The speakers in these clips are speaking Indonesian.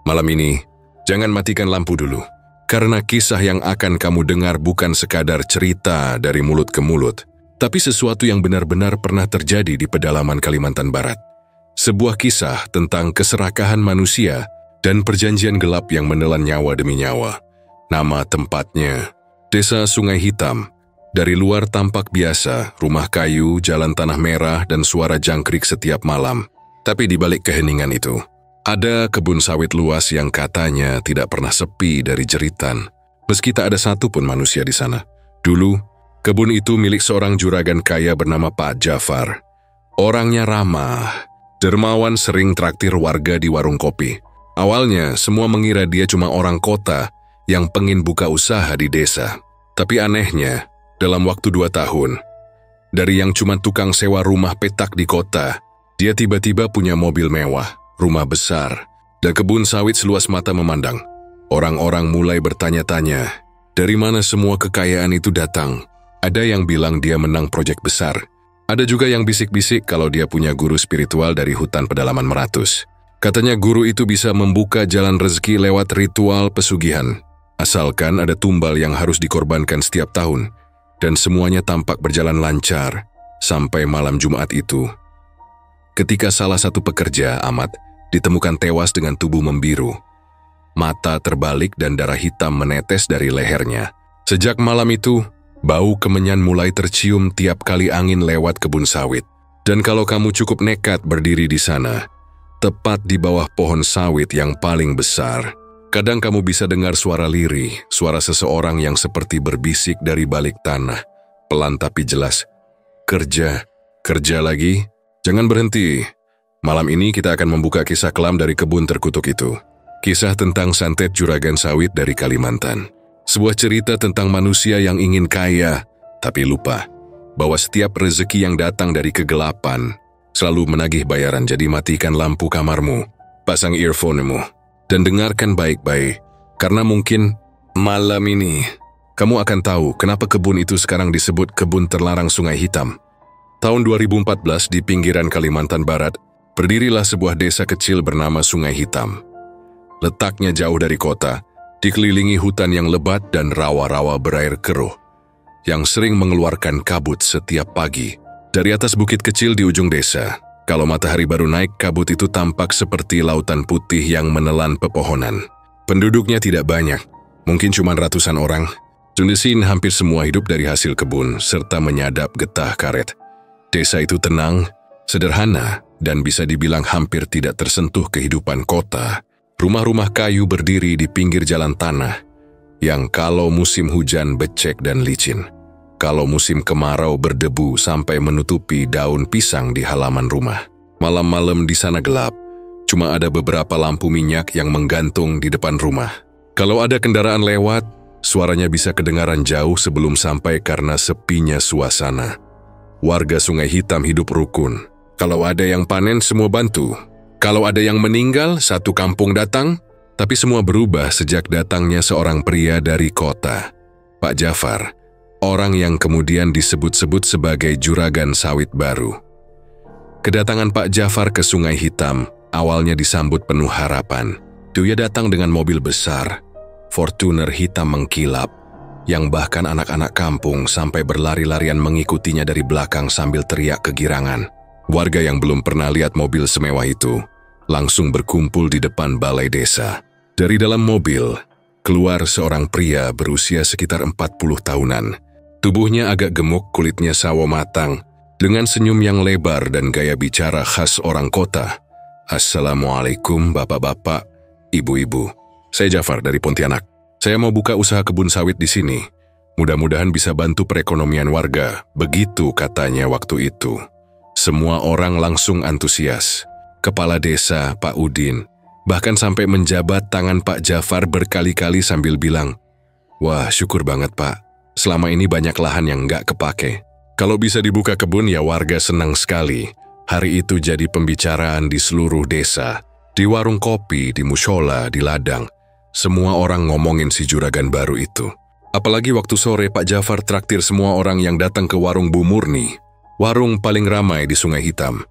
Malam ini, jangan matikan lampu dulu. Karena kisah yang akan kamu dengar bukan sekadar cerita dari mulut ke mulut, tapi sesuatu yang benar-benar pernah terjadi di pedalaman Kalimantan Barat. Sebuah kisah tentang keserakahan manusia dan perjanjian gelap yang menelan nyawa demi nyawa. Nama tempatnya, Desa Sungai Hitam. Dari luar tampak biasa, rumah kayu, jalan tanah merah, dan suara jangkrik setiap malam. Tapi di balik keheningan itu, ada kebun sawit luas yang katanya tidak pernah sepi dari jeritan, meski tak ada satupun manusia di sana. Dulu, kebun itu milik seorang juragan kaya bernama Pak Jafar. Orangnya ramah, dermawan, sering traktir warga di warung kopi. Awalnya, semua mengira dia cuma orang kota yang pengen buka usaha di desa. Tapi anehnya, dalam waktu 2 tahun, dari yang cuma tukang sewa rumah petak di kota, dia tiba-tiba punya mobil mewah, rumah besar, dan kebun sawit seluas mata memandang. Orang-orang mulai bertanya-tanya, dari mana semua kekayaan itu datang? Ada yang bilang dia menang proyek besar. Ada juga yang bisik-bisik kalau dia punya guru spiritual dari hutan pedalaman Meratus. Katanya guru itu bisa membuka jalan rezeki lewat ritual pesugihan. Asalkan ada tumbal yang harus dikorbankan setiap tahun. Dan semuanya tampak berjalan lancar sampai malam Jumat itu. Ketika salah satu pekerja, Ahmad, ditemukan tewas dengan tubuh membiru. Mata terbalik dan darah hitam menetes dari lehernya. Sejak malam itu, bau kemenyan mulai tercium tiap kali angin lewat kebun sawit. Dan kalau kamu cukup nekat berdiri di sana, tepat di bawah pohon sawit yang paling besar, kadang kamu bisa dengar suara lirih, suara seseorang yang seperti berbisik dari balik tanah. Pelan tapi jelas, "Kerja, kerja lagi, jangan berhenti." Malam ini kita akan membuka kisah kelam dari kebun terkutuk itu. Kisah tentang santet juragan sawit dari Kalimantan. Sebuah cerita tentang manusia yang ingin kaya, tapi lupa bahwa setiap rezeki yang datang dari kegelapan selalu menagih bayaran. Jadi matikan lampu kamarmu, pasang earphone-mu, dan dengarkan baik-baik. Karena mungkin malam ini kamu akan tahu kenapa kebun itu sekarang disebut kebun terlarang Sungai Hitam. Tahun 2014 di pinggiran Kalimantan Barat, berdirilah sebuah desa kecil bernama Sungai Hitam. Letaknya jauh dari kota, dikelilingi hutan yang lebat dan rawa-rawa berair keruh, yang sering mengeluarkan kabut setiap pagi. Dari atas bukit kecil di ujung desa, kalau matahari baru naik, kabut itu tampak seperti lautan putih yang menelan pepohonan. Penduduknya tidak banyak, mungkin cuma ratusan orang. Sundesin hampir semua hidup dari hasil kebun, serta menyadap getah karet. Desa itu tenang, sederhana, dan bisa dibilang hampir tidak tersentuh kehidupan kota. Rumah-rumah kayu berdiri di pinggir jalan tanah, yang kalau musim hujan becek dan licin. Kalau musim kemarau berdebu sampai menutupi daun pisang di halaman rumah. Malam-malam di sana gelap, cuma ada beberapa lampu minyak yang menggantung di depan rumah. Kalau ada kendaraan lewat, suaranya bisa kedengaran jauh sebelum sampai karena sepinya suasana. Warga Sungai Hitam hidup rukun. Kalau ada yang panen, semua bantu. Kalau ada yang meninggal, satu kampung datang, tapi semua berubah sejak datangnya seorang pria dari kota, Pak Jafar, orang yang kemudian disebut-sebut sebagai juragan sawit baru. Kedatangan Pak Jafar ke Sungai Hitam awalnya disambut penuh harapan. Dia datang dengan mobil besar, Fortuner hitam mengkilap, yang bahkan anak-anak kampung sampai berlari-larian mengikutinya dari belakang sambil teriak kegirangan. Warga yang belum pernah lihat mobil semewah itu langsung berkumpul di depan balai desa. Dari dalam mobil, keluar seorang pria berusia sekitar 40 tahunan. Tubuhnya agak gemuk, kulitnya sawo matang, dengan senyum yang lebar dan gaya bicara khas orang kota. "Assalamualaikum bapak-bapak, ibu-ibu. Saya Jafar dari Pontianak. Saya mau buka usaha kebun sawit di sini. Mudah-mudahan bisa bantu perekonomian warga." Begitu katanya waktu itu. Semua orang langsung antusias. Kepala desa, Pak Udin, bahkan sampai menjabat tangan Pak Jafar berkali-kali sambil bilang, "Wah, syukur banget Pak. Selama ini banyak lahan yang nggak kepake. Kalau bisa dibuka kebun ya warga senang sekali." Hari itu jadi pembicaraan di seluruh desa. Di warung kopi, di mushola, di ladang. Semua orang ngomongin si juragan baru itu. Apalagi waktu sore Pak Jafar traktir semua orang yang datang ke warung Bu Murni. Warung paling ramai di Sungai Hitam.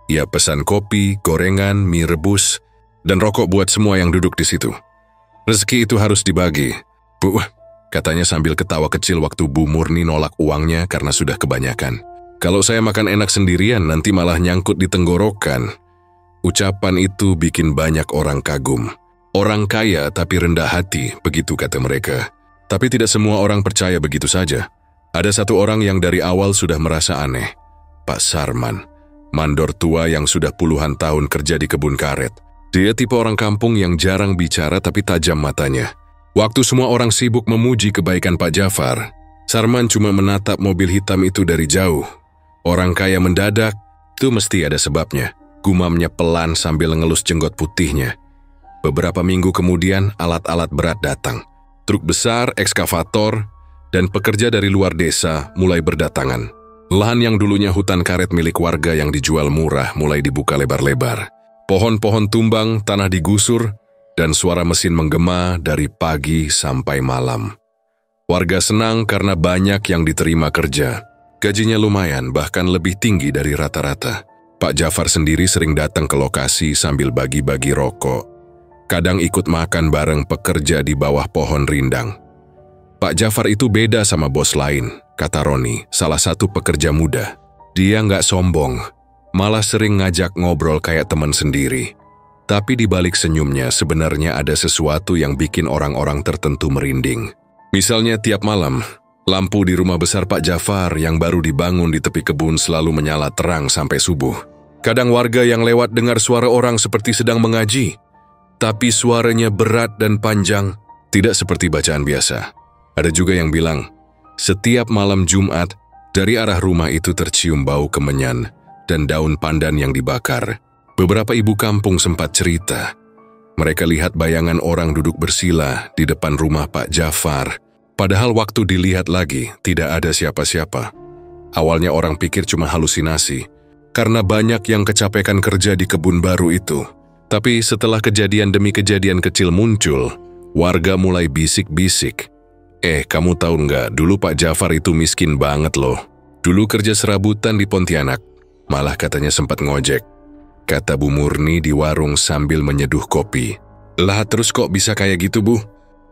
Ia pesan kopi, gorengan, mie rebus, dan rokok buat semua yang duduk di situ. Rezeki itu harus dibagi. Bu, katanya sambil ketawa kecil waktu Bu Murni nolak uangnya karena sudah kebanyakan. Kalau saya makan enak sendirian nanti malah nyangkut di tenggorokan. Ucapan itu bikin banyak orang kagum. Orang kaya tapi rendah hati, begitu kata mereka. Tapi tidak semua orang percaya begitu saja. Ada satu orang yang dari awal sudah merasa aneh. Pak Sarman, mandor tua yang sudah puluhan tahun kerja di kebun karet. Dia tipe orang kampung yang jarang bicara tapi tajam matanya. Waktu semua orang sibuk memuji kebaikan Pak Jafar, Sarman cuma menatap mobil hitam itu dari jauh. Orang kaya mendadak, itu mesti ada sebabnya. Gumamnya pelan sambil ngelus jenggot putihnya. Beberapa minggu kemudian alat-alat berat datang. Truk besar, ekskavator, dan pekerja dari luar desa mulai berdatangan. Lahan yang dulunya hutan karet milik warga yang dijual murah mulai dibuka lebar-lebar. Pohon-pohon tumbang, tanah digusur, dan suara mesin menggema dari pagi sampai malam. Warga senang karena banyak yang diterima kerja. Gajinya lumayan, bahkan lebih tinggi dari rata-rata. Pak Jafar sendiri sering datang ke lokasi sambil bagi-bagi rokok. Kadang ikut makan bareng pekerja di bawah pohon rindang. Pak Jafar itu beda sama bos lain, kata Roni, salah satu pekerja muda. Dia nggak sombong, malah sering ngajak ngobrol kayak teman sendiri. Tapi di balik senyumnya sebenarnya ada sesuatu yang bikin orang-orang tertentu merinding. Misalnya tiap malam, lampu di rumah besar Pak Jafar yang baru dibangun di tepi kebun selalu menyala terang sampai subuh. Kadang warga yang lewat dengar suara orang seperti sedang mengaji, tapi suaranya berat dan panjang, tidak seperti bacaan biasa. Ada juga yang bilang, setiap malam Jumat, dari arah rumah itu tercium bau kemenyan dan daun pandan yang dibakar. Beberapa ibu kampung sempat cerita. Mereka lihat bayangan orang duduk bersila di depan rumah Pak Jafar. Padahal waktu dilihat lagi, tidak ada siapa-siapa. Awalnya orang pikir cuma halusinasi, karena banyak yang kecapekan kerja di kebun baru itu. Tapi setelah kejadian demi kejadian kecil muncul, warga mulai bisik-bisik. Kamu tahu nggak, dulu Pak Jafar itu miskin banget loh. Dulu kerja serabutan di Pontianak, malah katanya sempat ngojek. Kata Bu Murni di warung sambil menyeduh kopi. Lah terus kok bisa kayak gitu Bu?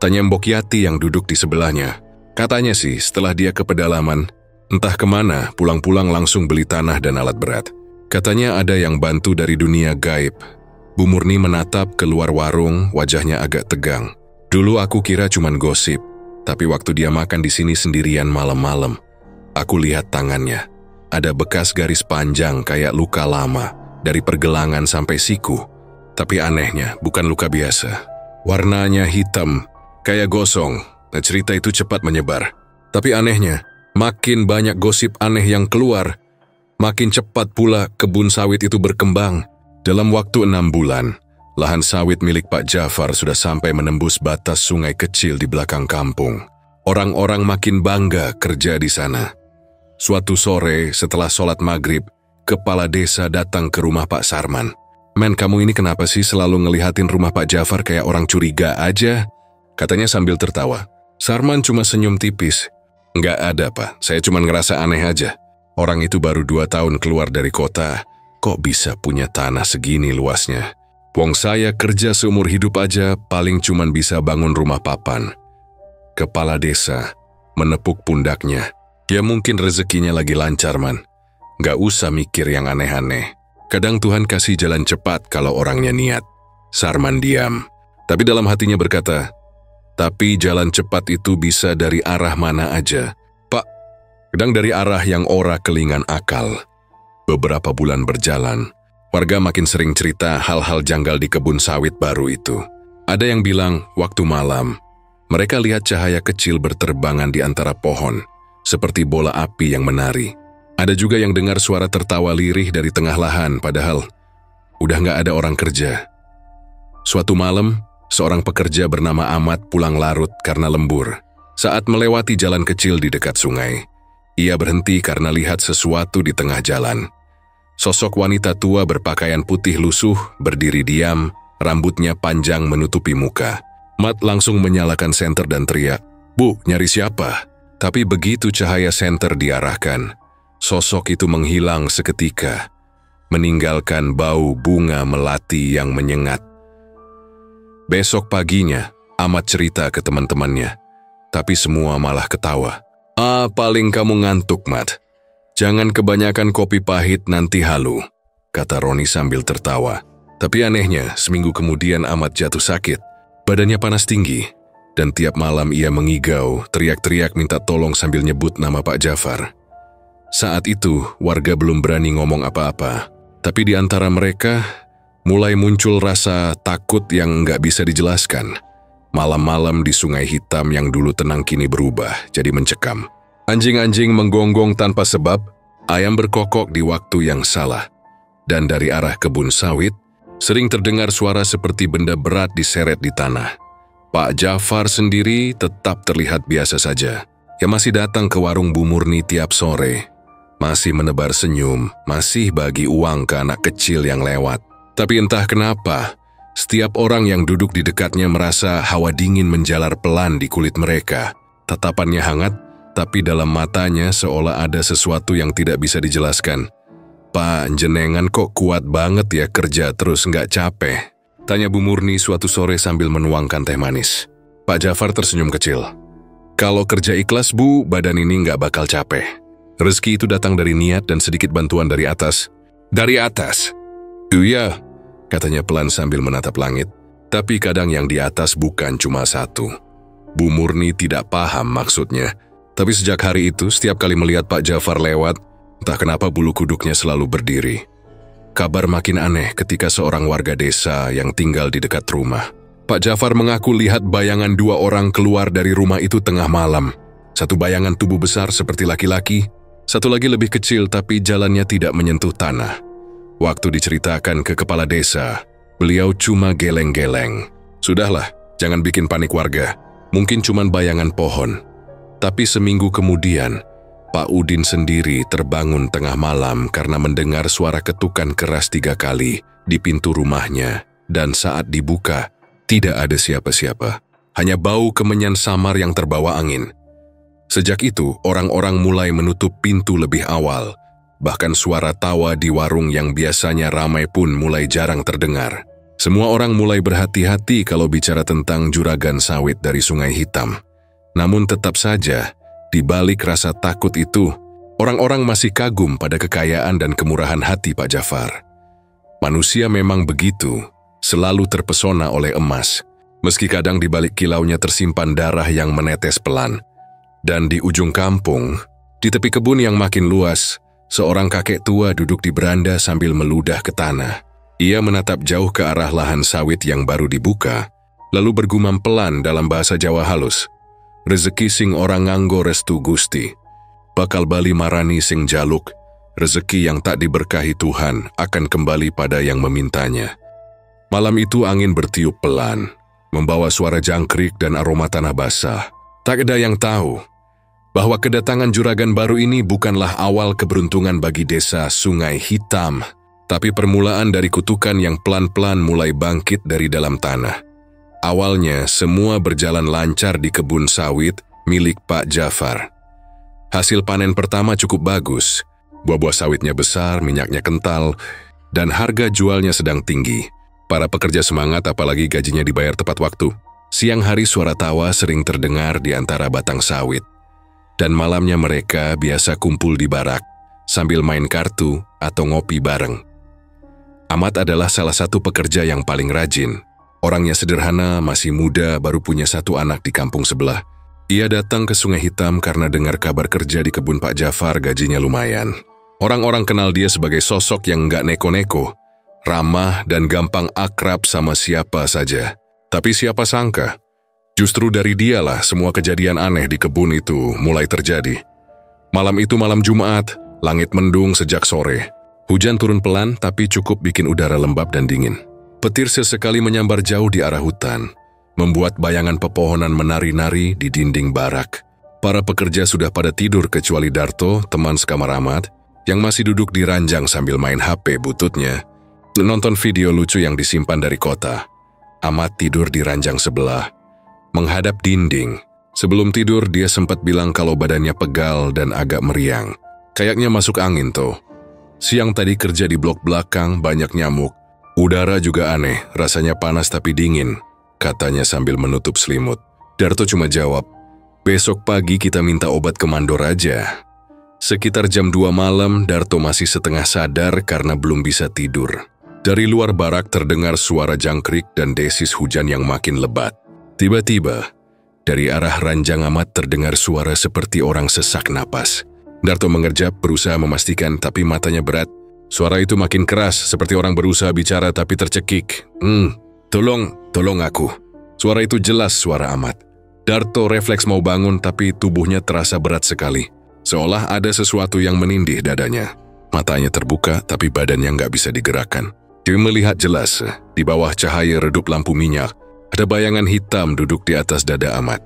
Tanya Mbok Yati yang duduk di sebelahnya. Katanya sih setelah dia ke pedalaman, entah kemana pulang-pulang langsung beli tanah dan alat berat. Katanya ada yang bantu dari dunia gaib. Bu Murni menatap keluar warung, wajahnya agak tegang. Dulu aku kira cuman gosip. Tapi waktu dia makan di sini sendirian malam-malam, aku lihat tangannya. Ada bekas garis panjang kayak luka lama, dari pergelangan sampai siku. Tapi anehnya, bukan luka biasa. Warnanya hitam, kayak gosong. Nah, cerita itu cepat menyebar. Tapi anehnya, makin banyak gosip aneh yang keluar, makin cepat pula kebun sawit itu berkembang. Dalam waktu 6 bulan, lahan sawit milik Pak Jafar sudah sampai menembus batas sungai kecil di belakang kampung. Orang-orang makin bangga kerja di sana. Suatu sore setelah sholat maghrib, kepala desa datang ke rumah Pak Sarman. Men, kamu ini kenapa sih selalu ngelihatin rumah Pak Jafar kayak orang curiga aja? Katanya sambil tertawa. Sarman cuma senyum tipis. Nggak ada Pak, saya cuma ngerasa aneh aja. Orang itu baru 2 tahun keluar dari kota, kok bisa punya tanah segini luasnya? Wong saya kerja seumur hidup aja paling cuman bisa bangun rumah papan. Kepala desa menepuk pundaknya. Ya mungkin rezekinya lagi lancar man. Gak usah mikir yang aneh-aneh. Kadang Tuhan kasih jalan cepat kalau orangnya niat. Sarman diam. Tapi dalam hatinya berkata, tapi jalan cepat itu bisa dari arah mana aja. Pak, kadang dari arah yang ora kelingan akal. Beberapa bulan berjalan. Warga makin sering cerita hal-hal janggal di kebun sawit baru itu. Ada yang bilang, waktu malam, mereka lihat cahaya kecil berterbangan di antara pohon, seperti bola api yang menari. Ada juga yang dengar suara tertawa lirih dari tengah lahan, padahal udah nggak ada orang kerja. Suatu malam, seorang pekerja bernama Ahmad pulang larut karena lembur. Saat melewati jalan kecil di dekat sungai, ia berhenti karena lihat sesuatu di tengah jalan. Sosok wanita tua berpakaian putih lusuh, berdiri diam, rambutnya panjang menutupi muka. Mat langsung menyalakan senter dan teriak, "Bu, nyari siapa?" Tapi begitu cahaya senter diarahkan, sosok itu menghilang seketika, meninggalkan bau bunga melati yang menyengat. Besok paginya, Ahmad cerita ke teman-temannya. Tapi semua malah ketawa. Paling kamu ngantuk, Mat. Jangan kebanyakan kopi pahit nanti halu, kata Roni sambil tertawa. Tapi anehnya, seminggu kemudian Ahmad jatuh sakit. Badannya panas tinggi, dan tiap malam ia mengigau, teriak-teriak minta tolong sambil nyebut nama Pak Jafar. Saat itu, warga belum berani ngomong apa-apa. Tapi di antara mereka, mulai muncul rasa takut yang nggak bisa dijelaskan. Malam-malam di Sungai Hitam yang dulu tenang kini berubah jadi mencekam. Anjing-anjing menggonggong tanpa sebab, ayam berkokok di waktu yang salah. Dan dari arah kebun sawit, sering terdengar suara seperti benda berat diseret di tanah. Pak Jafar sendiri tetap terlihat biasa saja. Ia masih datang ke warung Bu Murni tiap sore. Masih menebar senyum, masih bagi uang ke anak kecil yang lewat. Tapi entah kenapa, setiap orang yang duduk di dekatnya merasa hawa dingin menjalar pelan di kulit mereka. Tatapannya hangat, tapi dalam matanya seolah ada sesuatu yang tidak bisa dijelaskan. Pak, jenengan kok kuat banget ya kerja terus nggak capek? Tanya Bu Murni suatu sore sambil menuangkan teh manis. Pak Jafar tersenyum kecil. Kalau kerja ikhlas, Bu, badan ini nggak bakal capek. Rezeki itu datang dari niat dan sedikit bantuan dari atas. Dari atas? Iya, katanya pelan sambil menatap langit. Tapi kadang yang di atas bukan cuma satu. Bu Murni tidak paham maksudnya. Tapi sejak hari itu, setiap kali melihat Pak Jafar lewat, entah kenapa bulu kuduknya selalu berdiri. Kabar makin aneh ketika seorang warga desa yang tinggal di dekat rumah. Pak Jafar mengaku lihat bayangan dua orang keluar dari rumah itu tengah malam. Satu bayangan tubuh besar seperti laki-laki, satu lagi lebih kecil tapi jalannya tidak menyentuh tanah. Waktu diceritakan ke kepala desa, beliau cuma geleng-geleng. Sudahlah, jangan bikin panik warga. Mungkin cuma bayangan pohon. Tapi seminggu kemudian, Pak Udin sendiri terbangun tengah malam karena mendengar suara ketukan keras 3 kali di pintu rumahnya. Dan saat dibuka, tidak ada siapa-siapa. Hanya bau kemenyan samar yang terbawa angin. Sejak itu, orang-orang mulai menutup pintu lebih awal. Bahkan suara tawa di warung yang biasanya ramai pun mulai jarang terdengar. Semua orang mulai berhati-hati kalau bicara tentang juragan sawit dari Sungai Hitam. Namun tetap saja, di balik rasa takut itu, orang-orang masih kagum pada kekayaan dan kemurahan hati Pak Jafar. Manusia memang begitu, selalu terpesona oleh emas, meski kadang di balik kilaunya tersimpan darah yang menetes pelan. Dan di ujung kampung, di tepi kebun yang makin luas, seorang kakek tua duduk di beranda sambil meludah ke tanah. Ia menatap jauh ke arah lahan sawit yang baru dibuka, lalu bergumam pelan dalam bahasa Jawa halus. Rezeki sing orang nganggo restu Gusti. Bakal bali marani sing jaluk, rezeki yang tak diberkahi Tuhan akan kembali pada yang memintanya. Malam itu angin bertiup pelan, membawa suara jangkrik dan aroma tanah basah. Tak ada yang tahu bahwa kedatangan juragan baru ini bukanlah awal keberuntungan bagi desa Sungai Hitam, tapi permulaan dari kutukan yang pelan-pelan mulai bangkit dari dalam tanah. Awalnya semua berjalan lancar di kebun sawit milik Pak Jafar. Hasil panen pertama cukup bagus, buah-buah sawitnya besar, minyaknya kental, dan harga jualnya sedang tinggi. Para pekerja semangat apalagi gajinya dibayar tepat waktu. Siang hari suara tawa sering terdengar di antara batang sawit. Dan malamnya mereka biasa kumpul di barak, sambil main kartu atau ngopi bareng. Ahmad adalah salah satu pekerja yang paling rajin. Orangnya sederhana, masih muda, baru punya 1 anak di kampung sebelah. Ia datang ke Sungai Hitam karena dengar kabar kerja di kebun Pak Jafar gajinya lumayan. Orang-orang kenal dia sebagai sosok yang nggak neko-neko, ramah dan gampang akrab sama siapa saja. Tapi siapa sangka, justru dari dialah semua kejadian aneh di kebun itu mulai terjadi. Malam itu malam Jumat, langit mendung sejak sore. Hujan turun pelan tapi cukup bikin udara lembab dan dingin. Petir sesekali menyambar jauh di arah hutan, membuat bayangan pepohonan menari-nari di dinding barak. Para pekerja sudah pada tidur kecuali Darto, teman sekamar Ahmad, yang masih duduk di ranjang sambil main HP bututnya, nonton video lucu yang disimpan dari kota. Ahmad tidur di ranjang sebelah, menghadap dinding. Sebelum tidur dia sempat bilang kalau badannya pegal dan agak meriang. Kayaknya masuk angin tuh. Siang tadi kerja di blok belakang banyak nyamuk. Udara juga aneh, rasanya panas tapi dingin. katanya sambil menutup selimut. Darto cuma jawab, besok pagi kita minta obat ke mandor aja. Sekitar jam 2 malam, Darto masih setengah sadar karena belum bisa tidur. Dari luar barak terdengar suara jangkrik dan desis hujan yang makin lebat. Tiba-tiba, dari arah ranjang Ahmad terdengar suara seperti orang sesak napas. Darto mengerjap, berusaha memastikan, tapi matanya berat. Suara itu makin keras, seperti orang berusaha bicara tapi tercekik. Tolong aku. Suara itu jelas suara Ahmad. Darto refleks mau bangun, tapi tubuhnya terasa berat sekali. Seolah ada sesuatu yang menindih dadanya. Matanya terbuka, tapi badannya nggak bisa digerakkan. Dia melihat jelas, di bawah cahaya redup lampu minyak, ada bayangan hitam duduk di atas dada Ahmad.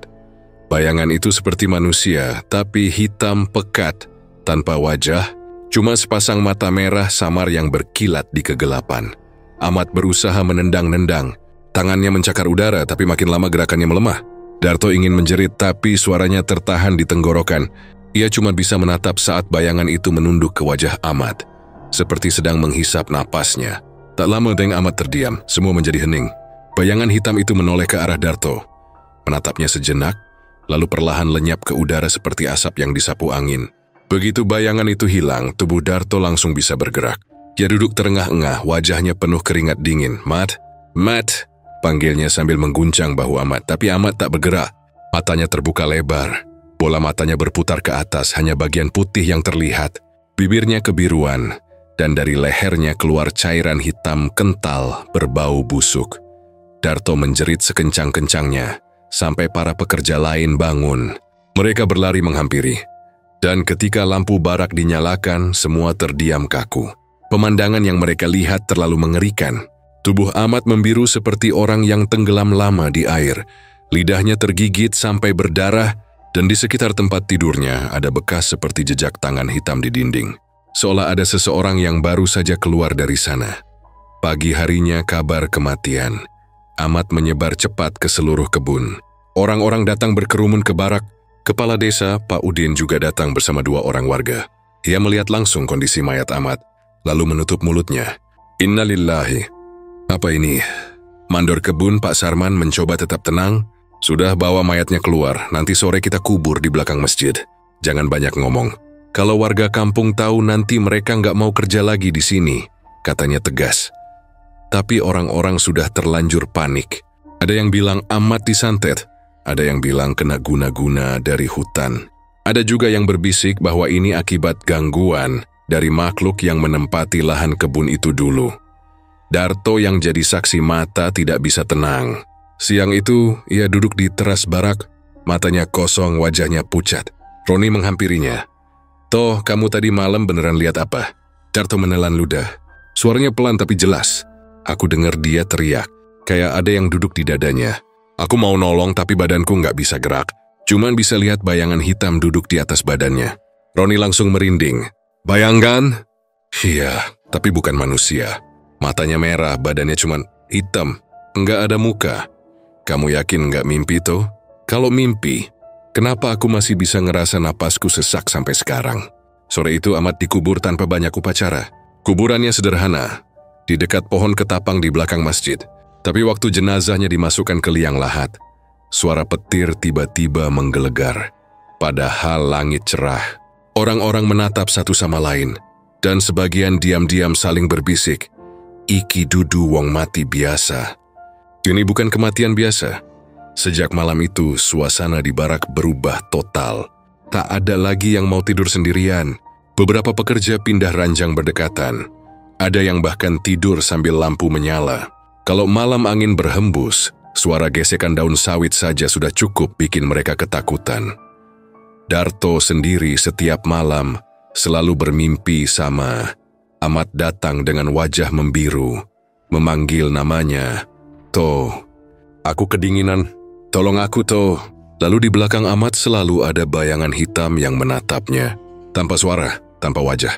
Bayangan itu seperti manusia, tapi hitam pekat, tanpa wajah, cuma sepasang mata merah samar yang berkilat di kegelapan. Ahmad berusaha menendang-nendang. Tangannya mencakar udara, tapi makin lama gerakannya melemah. Darto ingin menjerit, tapi suaranya tertahan di tenggorokan. Ia cuma bisa menatap saat bayangan itu menunduk ke wajah Ahmad, seperti sedang menghisap napasnya. Tak lama Deng Ahmad terdiam, semua menjadi hening. Bayangan hitam itu menoleh ke arah Darto, menatapnya sejenak, lalu perlahan lenyap ke udara seperti asap yang disapu angin. Begitu bayangan itu hilang, tubuh Darto langsung bisa bergerak. Dia duduk terengah-engah, wajahnya penuh keringat dingin. Mat, panggilnya sambil mengguncang bahu Ahmad, tapi Ahmad tak bergerak. Matanya terbuka lebar, bola matanya berputar ke atas, hanya bagian putih yang terlihat. Bibirnya kebiruan, dan dari lehernya keluar cairan hitam kental berbau busuk. Darto menjerit sekencang-kencangnya, sampai para pekerja lain bangun. Mereka berlari menghampiri. Dan ketika lampu barak dinyalakan, semua terdiam kaku. Pemandangan yang mereka lihat terlalu mengerikan. Tubuh Ahmad membiru seperti orang yang tenggelam lama di air. Lidahnya tergigit sampai berdarah, dan di sekitar tempat tidurnya ada bekas seperti jejak tangan hitam di dinding. Seolah ada seseorang yang baru saja keluar dari sana. Pagi harinya kabar kematian. Ahmad menyebar cepat ke seluruh kebun. Orang-orang datang berkerumun ke barak. Kepala desa, Pak Udin, juga datang bersama 2 orang warga. Ia melihat langsung kondisi mayat Ahmad, lalu menutup mulutnya. Innalillahi. Apa ini? Mandor kebun Pak Sarman mencoba tetap tenang. Sudah bawa mayatnya keluar, nanti sore kita kubur di belakang masjid. Jangan banyak ngomong. Kalau warga kampung tahu nanti mereka nggak mau kerja lagi di sini, katanya tegas. Tapi orang-orang sudah terlanjur panik. Ada yang bilang Ahmad disantet, ada yang bilang kena guna-guna dari hutan. Ada juga yang berbisik bahwa ini akibat gangguan dari makhluk yang menempati lahan kebun itu dulu. Darto yang jadi saksi mata tidak bisa tenang. Siang itu, ia duduk di teras barak, matanya kosong, wajahnya pucat. Roni menghampirinya. Toh, kamu tadi malam beneran lihat apa? Darto menelan ludah. Suaranya pelan tapi jelas. Aku dengar dia teriak, kayak ada yang duduk di dadanya. Aku mau nolong tapi badanku nggak bisa gerak. Cuman bisa lihat bayangan hitam duduk di atas badannya. Roni langsung merinding. Bayangkan? Iya, tapi bukan manusia. Matanya merah, badannya cuman hitam, enggak ada muka. Kamu yakin enggak mimpi toh? Kalau mimpi, kenapa aku masih bisa ngerasa napasku sesak sampai sekarang? Sore itu Ahmad dikubur tanpa banyak upacara. Kuburannya sederhana, di dekat pohon ketapang di belakang masjid. Tapi waktu jenazahnya dimasukkan ke liang lahat, suara petir tiba-tiba menggelegar. Padahal langit cerah. Orang-orang menatap satu sama lain, dan sebagian diam-diam saling berbisik. Iki dudu wong mati biasa. Ini bukan kematian biasa. Sejak malam itu, suasana di barak berubah total. Tak ada lagi yang mau tidur sendirian. Beberapa pekerja pindah ranjang berdekatan. Ada yang bahkan tidur sambil lampu menyala. Kalau malam angin berhembus, suara gesekan daun sawit saja sudah cukup bikin mereka ketakutan. Darto sendiri setiap malam selalu bermimpi sama Ahmad datang dengan wajah membiru, memanggil namanya, Toh. Aku kedinginan, tolong aku Toh. Lalu di belakang Ahmad selalu ada bayangan hitam yang menatapnya, tanpa suara, tanpa wajah.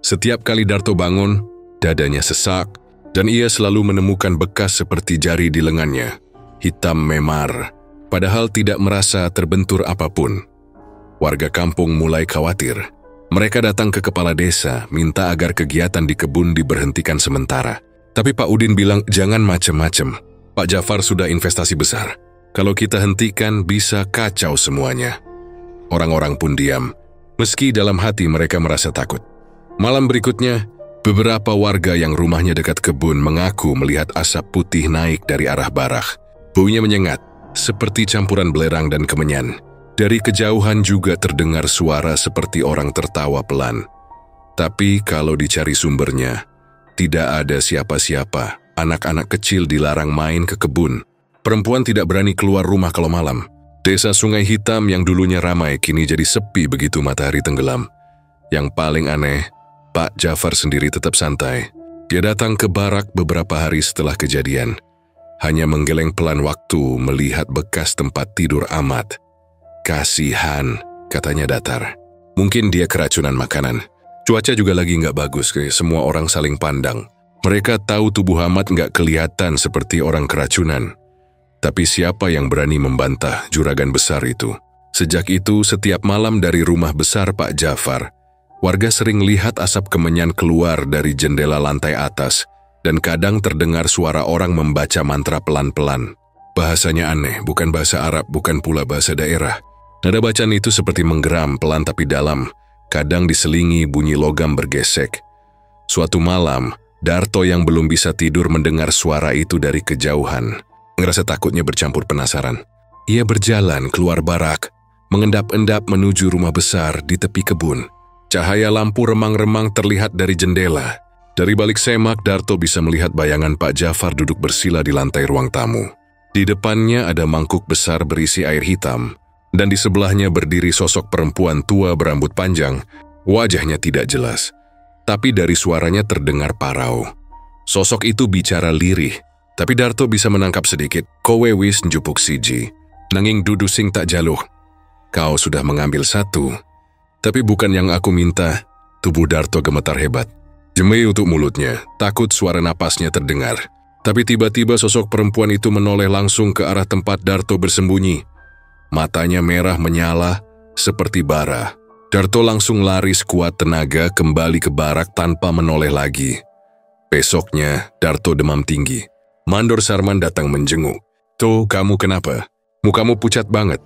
Setiap kali Darto bangun, dadanya sesak, dan ia selalu menemukan bekas seperti jari di lengannya, hitam memar, padahal tidak merasa terbentur apapun. Warga kampung mulai khawatir. Mereka datang ke kepala desa, minta agar kegiatan di kebun diberhentikan sementara. Tapi Pak Udin bilang jangan macem-macem. Pak Jafar sudah investasi besar. Kalau kita hentikan, bisa kacau semuanya. Orang-orang pun diam, meski dalam hati mereka merasa takut. Malam berikutnya, beberapa warga yang rumahnya dekat kebun mengaku melihat asap putih naik dari arah barak. Baunya menyengat, seperti campuran belerang dan kemenyan. Dari kejauhan juga terdengar suara seperti orang tertawa pelan. Tapi kalau dicari sumbernya, tidak ada siapa-siapa. Anak-anak kecil dilarang main ke kebun. Perempuan tidak berani keluar rumah kalau malam. Desa Sungai Hitam yang dulunya ramai kini jadi sepi begitu matahari tenggelam. Yang paling aneh, Pak Jafar sendiri tetap santai. Dia datang ke barak beberapa hari setelah kejadian. Hanya menggeleng pelan waktu melihat bekas tempat tidur Ahmad. Kasihan, katanya datar. Mungkin dia keracunan makanan. Cuaca juga lagi nggak bagus, semua orang saling pandang. Mereka tahu tubuh Ahmad nggak kelihatan seperti orang keracunan. Tapi siapa yang berani membantah juragan besar itu? Sejak itu, setiap malam dari rumah besar Pak Jafar, warga sering lihat asap kemenyan keluar dari jendela lantai atas, dan kadang terdengar suara orang membaca mantra pelan-pelan. Bahasanya aneh, bukan bahasa Arab, bukan pula bahasa daerah. Nada bacaan itu seperti menggeram pelan tapi dalam, kadang diselingi bunyi logam bergesek. Suatu malam, Darto yang belum bisa tidur mendengar suara itu dari kejauhan. Ngerasa takutnya bercampur penasaran. Ia berjalan keluar barak, mengendap-endap menuju rumah besar di tepi kebun. Cahaya lampu remang-remang terlihat dari jendela. Dari balik semak, Darto bisa melihat bayangan Pak Jafar duduk bersila di lantai ruang tamu. Di depannya ada mangkuk besar berisi air hitam, dan di sebelahnya berdiri sosok perempuan tua berambut panjang. Wajahnya tidak jelas, tapi dari suaranya terdengar parau. Sosok itu bicara lirih, tapi Darto bisa menangkap sedikit. Kowe wis njupuk siji, nanging dudu sing tak jaluh. Kau sudah mengambil satu, tapi bukan yang aku minta. Tubuh Darto gemetar hebat. Jemai untuk mulutnya, takut suara napasnya terdengar. Tapi tiba-tiba sosok perempuan itu menoleh langsung ke arah tempat Darto bersembunyi. Matanya merah menyala seperti bara. Darto langsung lari sekuat tenaga kembali ke barak tanpa menoleh lagi. Besoknya, Darto demam tinggi. Mandor Sarman datang menjenguk. Tuh, kamu kenapa? Mukamu pucat banget.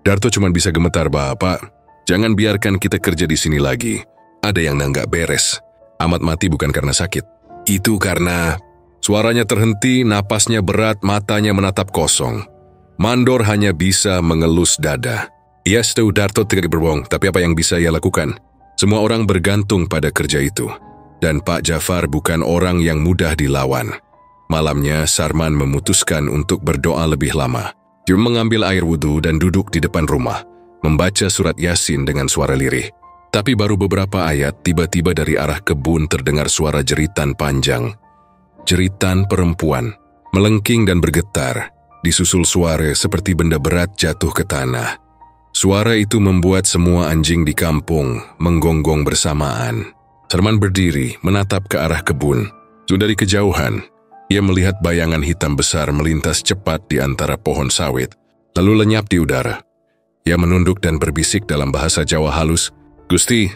Darto cuma bisa gemetar, Bapak. Jangan biarkan kita kerja di sini lagi. Ada yang nggak beres. Ahmad mati bukan karena sakit. Itu karena... Suaranya terhenti, napasnya berat, matanya menatap kosong. Mandor hanya bisa mengelus dada. Iya, tahu Darto tidak berbohong, tapi apa yang bisa ia lakukan? Semua orang bergantung pada kerja itu. Dan Pak Jafar bukan orang yang mudah dilawan. Malamnya, Sarman memutuskan untuk berdoa lebih lama. Dia mengambil air wudhu dan duduk di depan rumah, membaca surat Yasin dengan suara lirih. Tapi baru beberapa ayat, tiba-tiba dari arah kebun terdengar suara jeritan panjang. Jeritan perempuan, melengking dan bergetar, disusul suara seperti benda berat jatuh ke tanah. Suara itu membuat semua anjing di kampung menggonggong bersamaan. Sarman berdiri, menatap ke arah kebun. Sudah dari kejauhan, ia melihat bayangan hitam besar melintas cepat di antara pohon sawit, lalu lenyap di udara. Ia menunduk dan berbisik dalam bahasa Jawa halus, Gusti,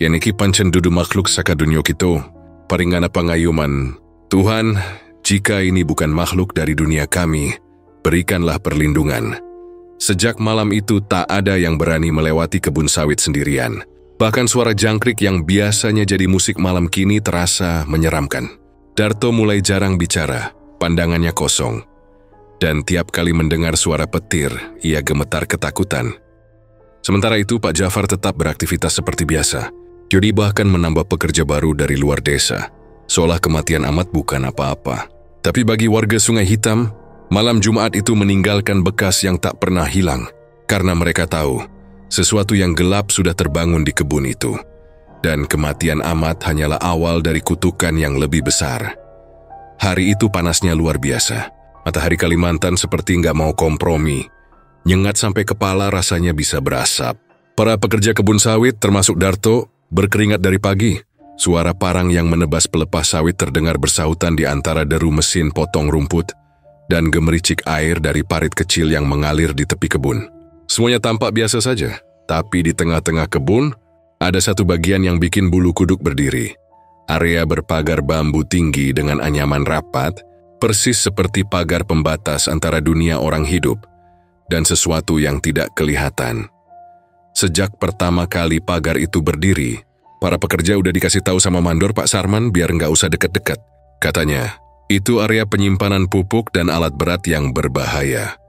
yang iki pancen dudu makhluk saka dunia kita, paringana pangayuman. Tuhan, jika ini bukan makhluk dari dunia kami, berikanlah perlindungan. Sejak malam itu tak ada yang berani melewati kebun sawit sendirian. Bahkan suara jangkrik yang biasanya jadi musik malam kini terasa menyeramkan. Darto mulai jarang bicara, pandangannya kosong. Dan tiap kali mendengar suara petir, ia gemetar ketakutan. Sementara itu, Pak Jafar tetap beraktivitas seperti biasa. Jody bahkan menambah pekerja baru dari luar desa. Seolah kematian Ahmad bukan apa-apa. Tapi bagi warga Sungai Hitam, malam Jumat itu meninggalkan bekas yang tak pernah hilang. Karena mereka tahu, sesuatu yang gelap sudah terbangun di kebun itu. Dan kematian Ahmad hanyalah awal dari kutukan yang lebih besar. Hari itu panasnya luar biasa. Matahari Kalimantan seperti nggak mau kompromi. Nyengat sampai kepala rasanya bisa berasap. Para pekerja kebun sawit termasuk Darto berkeringat dari pagi. Suara parang yang menebas pelepah sawit terdengar bersahutan di antara deru mesin potong rumput dan gemericik air dari parit kecil yang mengalir di tepi kebun. Semuanya tampak biasa saja, tapi di tengah-tengah kebun ada satu bagian yang bikin bulu kuduk berdiri. Area berpagar bambu tinggi dengan anyaman rapat, persis seperti pagar pembatas antara dunia orang hidup dan sesuatu yang tidak kelihatan. Sejak pertama kali pagar itu berdiri, para pekerja udah dikasih tahu sama mandor Pak Sarman biar nggak usah deket-deket. Katanya, itu area penyimpanan pupuk dan alat berat yang berbahaya.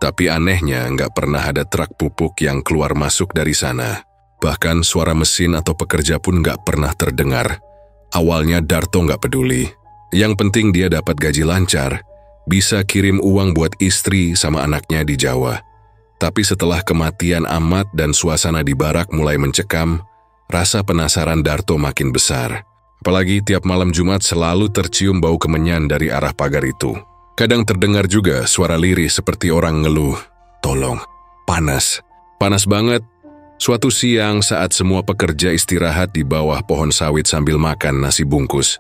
Tapi anehnya nggak pernah ada truk pupuk yang keluar masuk dari sana. Bahkan suara mesin atau pekerja pun nggak pernah terdengar. Awalnya Darto nggak peduli. Yang penting dia dapat gaji lancar, bisa kirim uang buat istri sama anaknya di Jawa. Tapi setelah kematian Ahmad dan suasana di barak mulai mencekam, rasa penasaran Darto makin besar. Apalagi tiap malam Jumat selalu tercium bau kemenyan dari arah pagar itu. Kadang terdengar juga suara lirih seperti orang ngeluh, "Tolong, panas, panas banget." Suatu siang saat semua pekerja istirahat di bawah pohon sawit sambil makan nasi bungkus,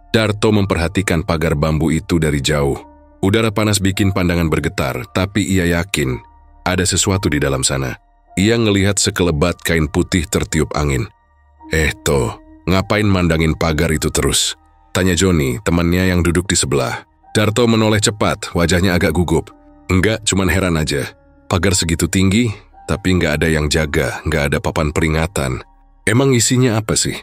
Darto memperhatikan pagar bambu itu dari jauh. Udara panas bikin pandangan bergetar, tapi ia yakin ada sesuatu di dalam sana. Ia ngelihat sekelebat kain putih tertiup angin. "Toh, ngapain mandangin pagar itu terus?" tanya Joni, temannya yang duduk di sebelah. Darto menoleh cepat, wajahnya agak gugup. "Enggak, cuman heran aja. Pagar segitu tinggi, tapi nggak ada yang jaga, nggak ada papan peringatan. Emang isinya apa sih?"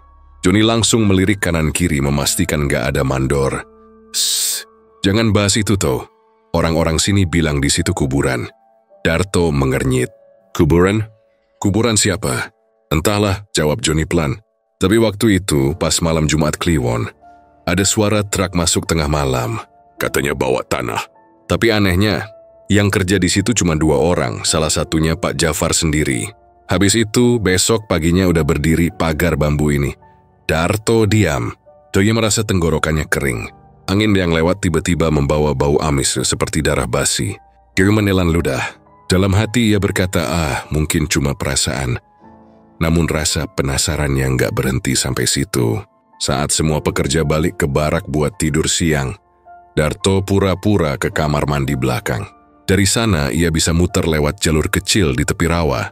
Joni langsung melirik kanan kiri memastikan nggak ada mandor. "Shh, jangan bahas itu toh. Orang-orang sini bilang di situ kuburan." Darto mengernyit. "Kuburan? Kuburan siapa?" "Entahlah," jawab Joni pelan. Tapi waktu itu, pas malam Jumat Kliwon, ada suara truk masuk tengah malam. Katanya bawa tanah. Tapi anehnya, yang kerja di situ cuma 2 orang, salah satunya Pak Jafar sendiri. Habis itu, besok paginya udah berdiri pagar bambu ini. Darto diam. Dia merasa tenggorokannya kering. Angin yang lewat tiba-tiba membawa bau amis seperti darah basi. Dia menelan ludah. Dalam hati ia berkata, mungkin cuma perasaan. Namun rasa penasarannya nggak berhenti sampai situ. Saat semua pekerja balik ke barak buat tidur siang, Darto pura-pura ke kamar mandi belakang. Dari sana ia bisa muter lewat jalur kecil di tepi rawa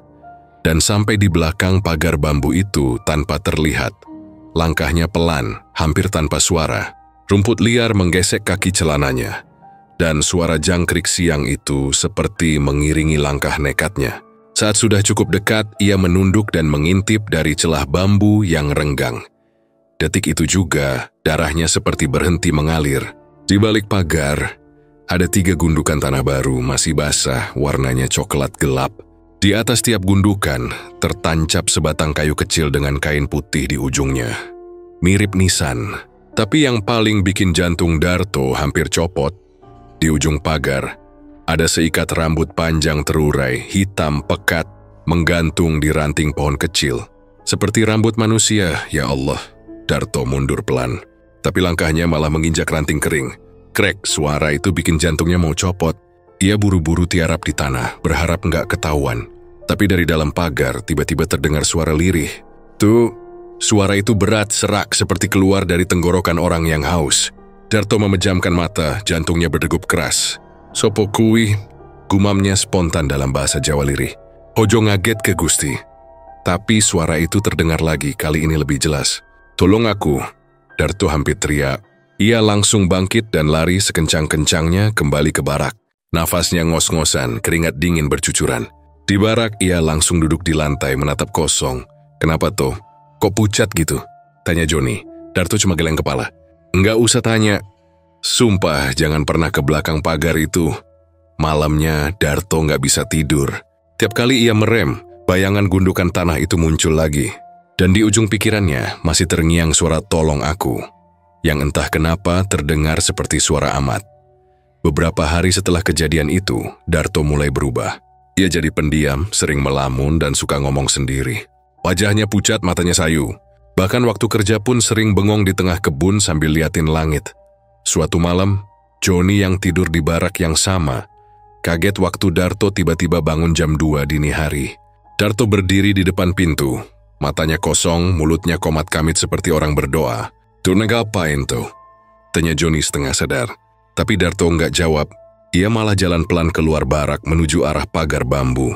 dan sampai di belakang pagar bambu itu tanpa terlihat. Langkahnya pelan, hampir tanpa suara. Rumput liar menggesek kaki celananya. Dan suara jangkrik siang itu seperti mengiringi langkah nekatnya. Saat sudah cukup dekat, ia menunduk dan mengintip dari celah bambu yang renggang. Detik itu juga, darahnya seperti berhenti mengalir. Di balik pagar, ada 3 gundukan tanah baru masih basah, warnanya coklat gelap. Di atas tiap gundukan, tertancap sebatang kayu kecil dengan kain putih di ujungnya. Mirip nisan, tapi yang paling bikin jantung Darto hampir copot, di ujung pagar, ada seikat rambut panjang terurai, hitam pekat, menggantung di ranting pohon kecil. Seperti rambut manusia, ya Allah. Darto mundur pelan, tapi langkahnya malah menginjak ranting kering. Krek, suara itu bikin jantungnya mau copot. Ia buru-buru tiarap di tanah, berharap nggak ketahuan. Tapi dari dalam pagar, tiba-tiba terdengar suara lirih. Tuh, suara itu berat, serak, seperti keluar dari tenggorokan orang yang haus. Darto memejamkan mata, jantungnya berdegup keras. "Sopo kui?" gumamnya spontan dalam bahasa Jawa lirih. "Ojo ngaget ke Gusti." Tapi suara itu terdengar lagi, kali ini lebih jelas. "Tolong aku." Darto hampir teriak. Ia langsung bangkit dan lari sekencang-kencangnya kembali ke barak. Nafasnya ngos-ngosan, keringat dingin bercucuran. Di barak, ia langsung duduk di lantai menatap kosong. "Kenapa toh? Kok pucat gitu?" tanya Joni. Darto cuma geleng kepala. "Nggak usah tanya. Sumpah, jangan pernah ke belakang pagar itu." Malamnya, Darto nggak bisa tidur. Tiap kali ia merem, bayangan gundukan tanah itu muncul lagi. Dan di ujung pikirannya masih terngiang suara "tolong aku", yang entah kenapa terdengar seperti suara Ahmad. Beberapa hari setelah kejadian itu, Darto mulai berubah. Ia jadi pendiam, sering melamun dan suka ngomong sendiri. Wajahnya pucat, matanya sayu. Bahkan waktu kerja pun sering bengong di tengah kebun sambil liatin langit. Suatu malam, Joni yang tidur di barak yang sama, kaget waktu Darto tiba-tiba bangun jam 2 dini hari. Darto berdiri di depan pintu, matanya kosong, mulutnya komat-kamit seperti orang berdoa. "Tuh ngapain tuh?" tanya Joni setengah sadar. Tapi Darto nggak jawab. Ia malah jalan pelan keluar barak menuju arah pagar bambu.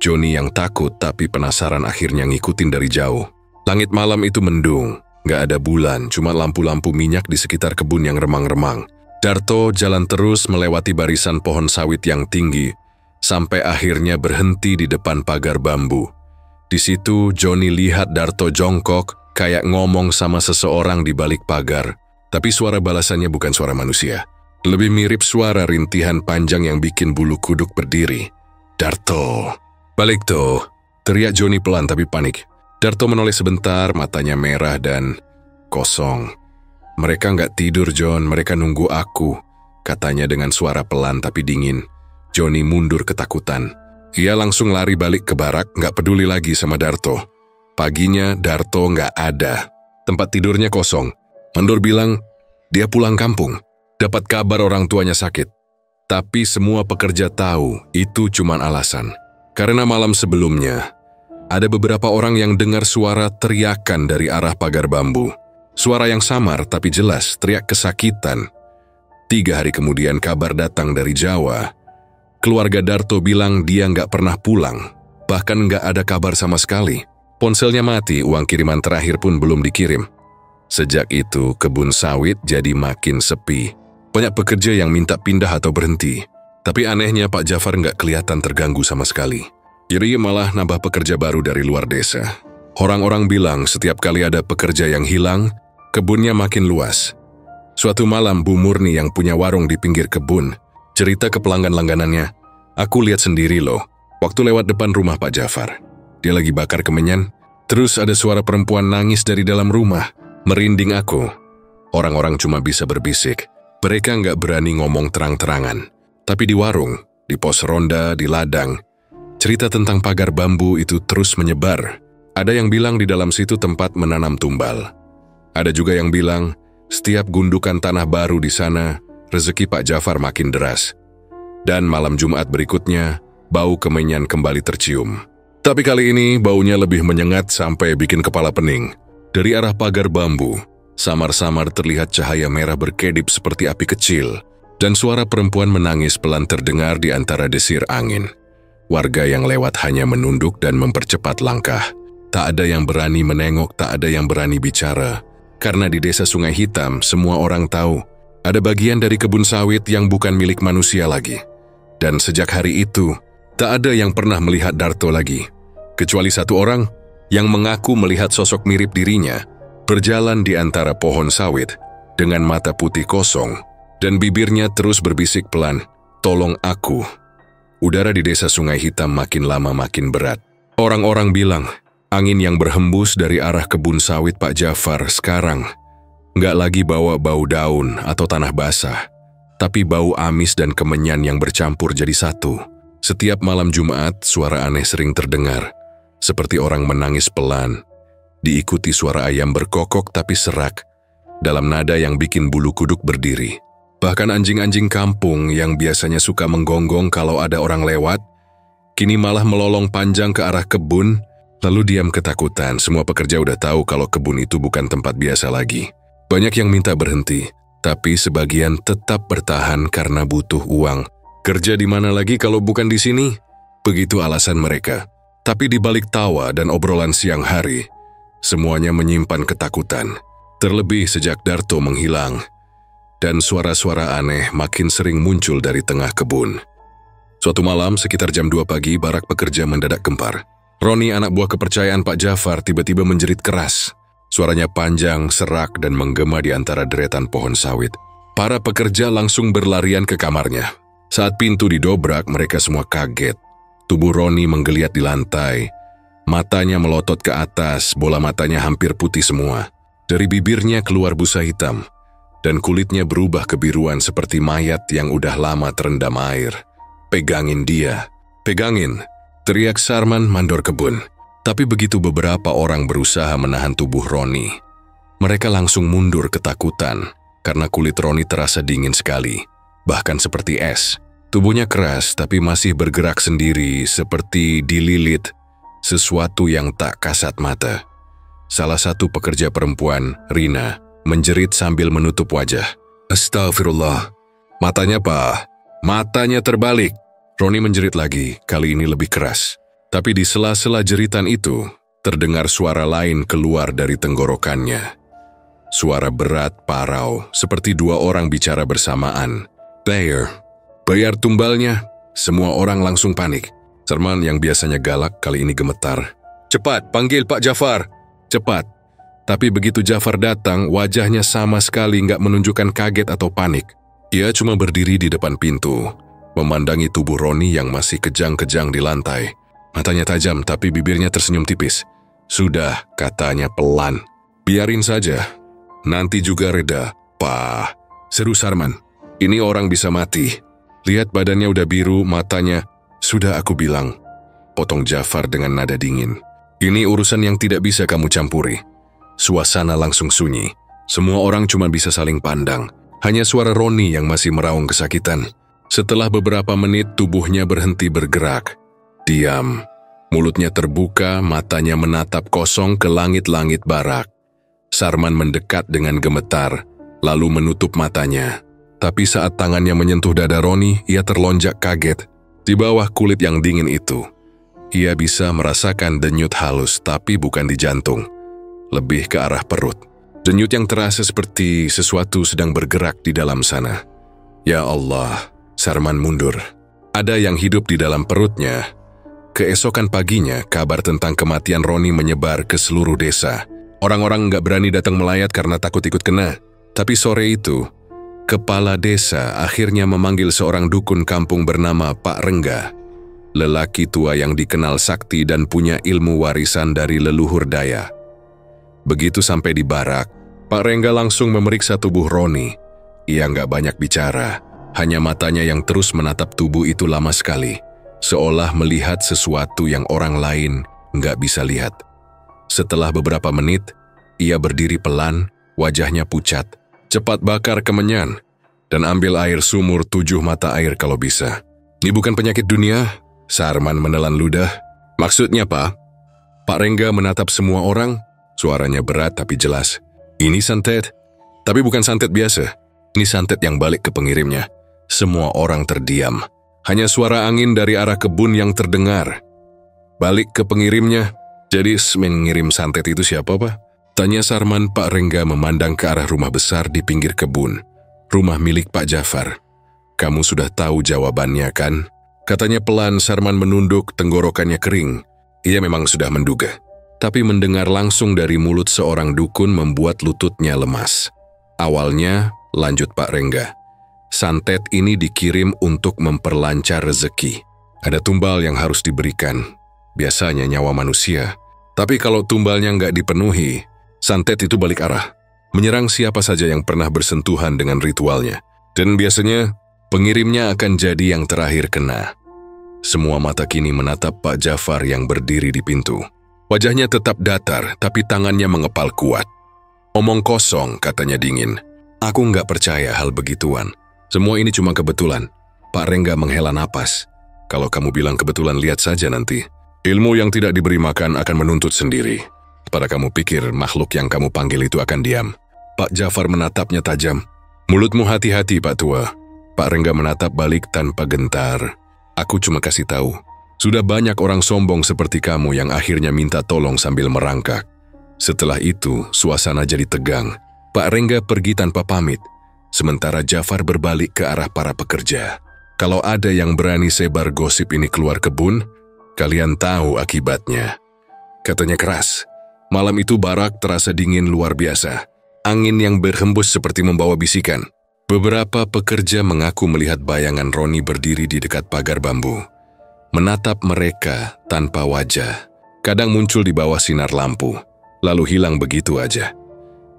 Joni yang takut tapi penasaran akhirnya ngikutin dari jauh. Langit malam itu mendung, nggak ada bulan, cuma lampu-lampu minyak di sekitar kebun yang remang-remang. Darto jalan terus melewati barisan pohon sawit yang tinggi, sampai akhirnya berhenti di depan pagar bambu. Di situ Johnny lihat Darto jongkok, kayak ngomong sama seseorang di balik pagar. Tapi suara balasannya bukan suara manusia. Lebih mirip suara rintihan panjang yang bikin bulu kuduk berdiri. "Darto, balik tuh!" teriak Johnny pelan tapi panik. Darto menoleh sebentar, matanya merah dan kosong. "Mereka nggak tidur, John. Mereka nunggu aku," katanya dengan suara pelan tapi dingin. Johnny mundur ketakutan. Ia langsung lari balik ke barak, nggak peduli lagi sama Darto. Paginya, Darto nggak ada. Tempat tidurnya kosong. Mandor bilang, dia pulang kampung. Dapat kabar orang tuanya sakit. Tapi semua pekerja tahu itu cuma alasan. Karena malam sebelumnya, ada beberapa orang yang dengar suara teriakan dari arah pagar bambu. Suara yang samar tapi jelas, teriak kesakitan. 3 hari kemudian kabar datang dari Jawa. Keluarga Darto bilang dia nggak pernah pulang. Bahkan nggak ada kabar sama sekali. Ponselnya mati, uang kiriman terakhir pun belum dikirim. Sejak itu, kebun sawit jadi makin sepi. Banyak pekerja yang minta pindah atau berhenti. Tapi anehnya Pak Jafar nggak kelihatan terganggu sama sekali. Jadi malah nambah pekerja baru dari luar desa. Orang-orang bilang setiap kali ada pekerja yang hilang, kebunnya makin luas. Suatu malam Bu Murni yang punya warung di pinggir kebun, cerita ke pelanggan langganannya, "Aku lihat sendiri loh, waktu lewat depan rumah Pak Jafar. Dia lagi bakar kemenyan, terus ada suara perempuan nangis dari dalam rumah. Merinding aku." Orang-orang cuma bisa berbisik. Mereka nggak berani ngomong terang-terangan. Tapi di warung, di pos ronda, di ladang, cerita tentang pagar bambu itu terus menyebar. Ada yang bilang di dalam situ tempat menanam tumbal. Ada juga yang bilang, setiap gundukan tanah baru di sana, rezeki Pak Jafar makin deras. Dan malam Jumat berikutnya, bau kemenyan kembali tercium. Tapi kali ini baunya lebih menyengat sampai bikin kepala pening. Dari arah pagar bambu, samar-samar terlihat cahaya merah berkedip seperti api kecil, dan suara perempuan menangis pelan terdengar di antara desir angin. Warga yang lewat hanya menunduk dan mempercepat langkah. Tak ada yang berani menengok, tak ada yang berani bicara. Karena di desa Sungai Hitam, semua orang tahu ada bagian dari kebun sawit yang bukan milik manusia lagi. Dan sejak hari itu, tak ada yang pernah melihat Darto lagi. Kecuali satu orang yang mengaku melihat sosok mirip dirinya berjalan di antara pohon sawit dengan mata putih kosong dan bibirnya terus berbisik pelan, "Tolong aku." Udara di desa Sungai Hitam makin lama makin berat. Orang-orang bilang, angin yang berhembus dari arah kebun sawit Pak Jafar sekarang nggak lagi bawa bau daun atau tanah basah, tapi bau amis dan kemenyan yang bercampur jadi satu. Setiap malam Jumat, suara aneh sering terdengar, seperti orang menangis pelan, diikuti suara ayam berkokok tapi serak, dalam nada yang bikin bulu kuduk berdiri. Bahkan anjing-anjing kampung yang biasanya suka menggonggong kalau ada orang lewat, kini malah melolong panjang ke arah kebun, lalu diam ketakutan. Semua pekerja udah tahu kalau kebun itu bukan tempat biasa lagi. Banyak yang minta berhenti, tapi sebagian tetap bertahan karena butuh uang. Kerja di mana lagi kalau bukan di sini? Begitu alasan mereka. Tapi di balik tawa dan obrolan siang hari, semuanya menyimpan ketakutan. Terlebih sejak Darto menghilang, dan suara-suara aneh makin sering muncul dari tengah kebun. Suatu malam, sekitar jam 2 pagi, barak pekerja mendadak gempar. Roni, anak buah kepercayaan Pak Jafar, tiba-tiba menjerit keras. Suaranya panjang, serak, dan menggema di antara deretan pohon sawit. Para pekerja langsung berlarian ke kamarnya. Saat pintu didobrak, mereka semua kaget. Tubuh Roni menggeliat di lantai. Matanya melotot ke atas, bola matanya hampir putih semua. Dari bibirnya keluar busa hitam, dan kulitnya berubah kebiruan seperti mayat yang udah lama terendam air. "Pegangin dia, pegangin!" teriak Sarman mandor kebun. Tapi begitu beberapa orang berusaha menahan tubuh Roni, mereka langsung mundur ketakutan karena kulit Roni terasa dingin sekali, bahkan seperti es. Tubuhnya keras tapi masih bergerak sendiri seperti dililit sesuatu yang tak kasat mata. Salah satu pekerja perempuan, Rina, menjerit sambil menutup wajah. "Astagfirullah, matanya Pak, matanya terbalik." Roni menjerit lagi, kali ini lebih keras. Tapi di sela-sela jeritan itu, terdengar suara lain keluar dari tenggorokannya. Suara berat, parau, seperti dua orang bicara bersamaan. Bayar tumbalnya. Semua orang langsung panik. Sarman yang biasanya galak kali ini gemetar. Cepat, panggil Pak Jafar. Cepat. Tapi begitu Jafar datang, wajahnya sama sekali nggak menunjukkan kaget atau panik. Ia cuma berdiri di depan pintu, memandangi tubuh Roni yang masih kejang-kejang di lantai. Matanya tajam tapi bibirnya tersenyum tipis. Sudah, katanya pelan. Biarin saja. Nanti juga reda, Pak. Seru Sarman. Ini orang bisa mati. Lihat badannya udah biru, matanya. Sudah aku bilang. Potong Jafar dengan nada dingin. Ini urusan yang tidak bisa kamu campuri. Suasana langsung sunyi. Semua orang cuma bisa saling pandang. Hanya suara Roni yang masih meraung kesakitan. Setelah beberapa menit, tubuhnya berhenti bergerak. Diam. Mulutnya terbuka, matanya menatap kosong ke langit-langit barak. Sarman mendekat dengan gemetar, lalu menutup matanya. Tapi saat tangannya menyentuh dada Roni, ia terlonjak kaget. Di bawah kulit yang dingin itu, ia bisa merasakan denyut halus, tapi bukan di jantung. Lebih ke arah perut. Denyut yang terasa seperti sesuatu sedang bergerak di dalam sana. Ya Allah, Sarman mundur. Ada yang hidup di dalam perutnya. Keesokan paginya, kabar tentang kematian Roni menyebar ke seluruh desa. Orang-orang nggak berani datang melayat karena takut ikut kena. Tapi sore itu, kepala desa akhirnya memanggil seorang dukun kampung bernama Pak Rengga. Lelaki tua yang dikenal sakti dan punya ilmu warisan dari leluhur daya. Begitu sampai di barak, Pak Rengga langsung memeriksa tubuh Roni. Ia nggak banyak bicara, hanya matanya yang terus menatap tubuh itu lama sekali. Seolah melihat sesuatu yang orang lain nggak bisa lihat. Setelah beberapa menit, ia berdiri pelan, wajahnya pucat. Cepat bakar kemenyan, dan ambil air sumur 7 mata air kalau bisa. Ini bukan penyakit dunia, Sarman menelan ludah. Maksudnya, Pak? Pak Rengga menatap semua orang, suaranya berat tapi jelas. Ini santet, tapi bukan santet biasa. Ini santet yang balik ke pengirimnya. Semua orang terdiam. Hanya suara angin dari arah kebun yang terdengar. Balik ke pengirimnya. Jadi mengirim santet itu siapa, Pak? Tanya Sarman. Pak Rengga memandang ke arah rumah besar di pinggir kebun. Rumah milik Pak Jafar. Kamu sudah tahu jawabannya, kan? Katanya pelan. Sarman menunduk, tenggorokannya kering. Ia memang sudah menduga. Tapi mendengar langsung dari mulut seorang dukun membuat lututnya lemas. Awalnya, lanjut Pak Rengga, santet ini dikirim untuk memperlancar rezeki. Ada tumbal yang harus diberikan. Biasanya nyawa manusia. Tapi kalau tumbalnya nggak dipenuhi, santet itu balik arah. Menyerang siapa saja yang pernah bersentuhan dengan ritualnya. Dan biasanya, pengirimnya akan jadi yang terakhir kena. Semua mata kini menatap Pak Jafar yang berdiri di pintu. Wajahnya tetap datar, tapi tangannya mengepal kuat. Omong kosong, katanya dingin. Aku nggak percaya hal begituan. Semua ini cuma kebetulan. Pak Rengga menghela napas. Kalau kamu bilang kebetulan, lihat saja nanti. Ilmu yang tidak diberi makan akan menuntut sendiri. Pada kamu pikir makhluk yang kamu panggil itu akan diam? Pak Jafar menatapnya tajam. Mulutmu hati-hati, Pak Tua. Pak Rengga menatap balik tanpa gentar. Aku cuma kasih tahu. Sudah banyak orang sombong seperti kamu yang akhirnya minta tolong sambil merangkak. Setelah itu, suasana jadi tegang. Pak Rengga pergi tanpa pamit. Sementara Jafar berbalik ke arah para pekerja. Kalau ada yang berani sebar gosip ini keluar kebun, kalian tahu akibatnya. Katanya keras. Malam itu barak terasa dingin luar biasa. Angin yang berhembus seperti membawa bisikan. Beberapa pekerja mengaku melihat bayangan Roni berdiri di dekat pagar bambu. Menatap mereka tanpa wajah. Kadang muncul di bawah sinar lampu, lalu hilang begitu aja.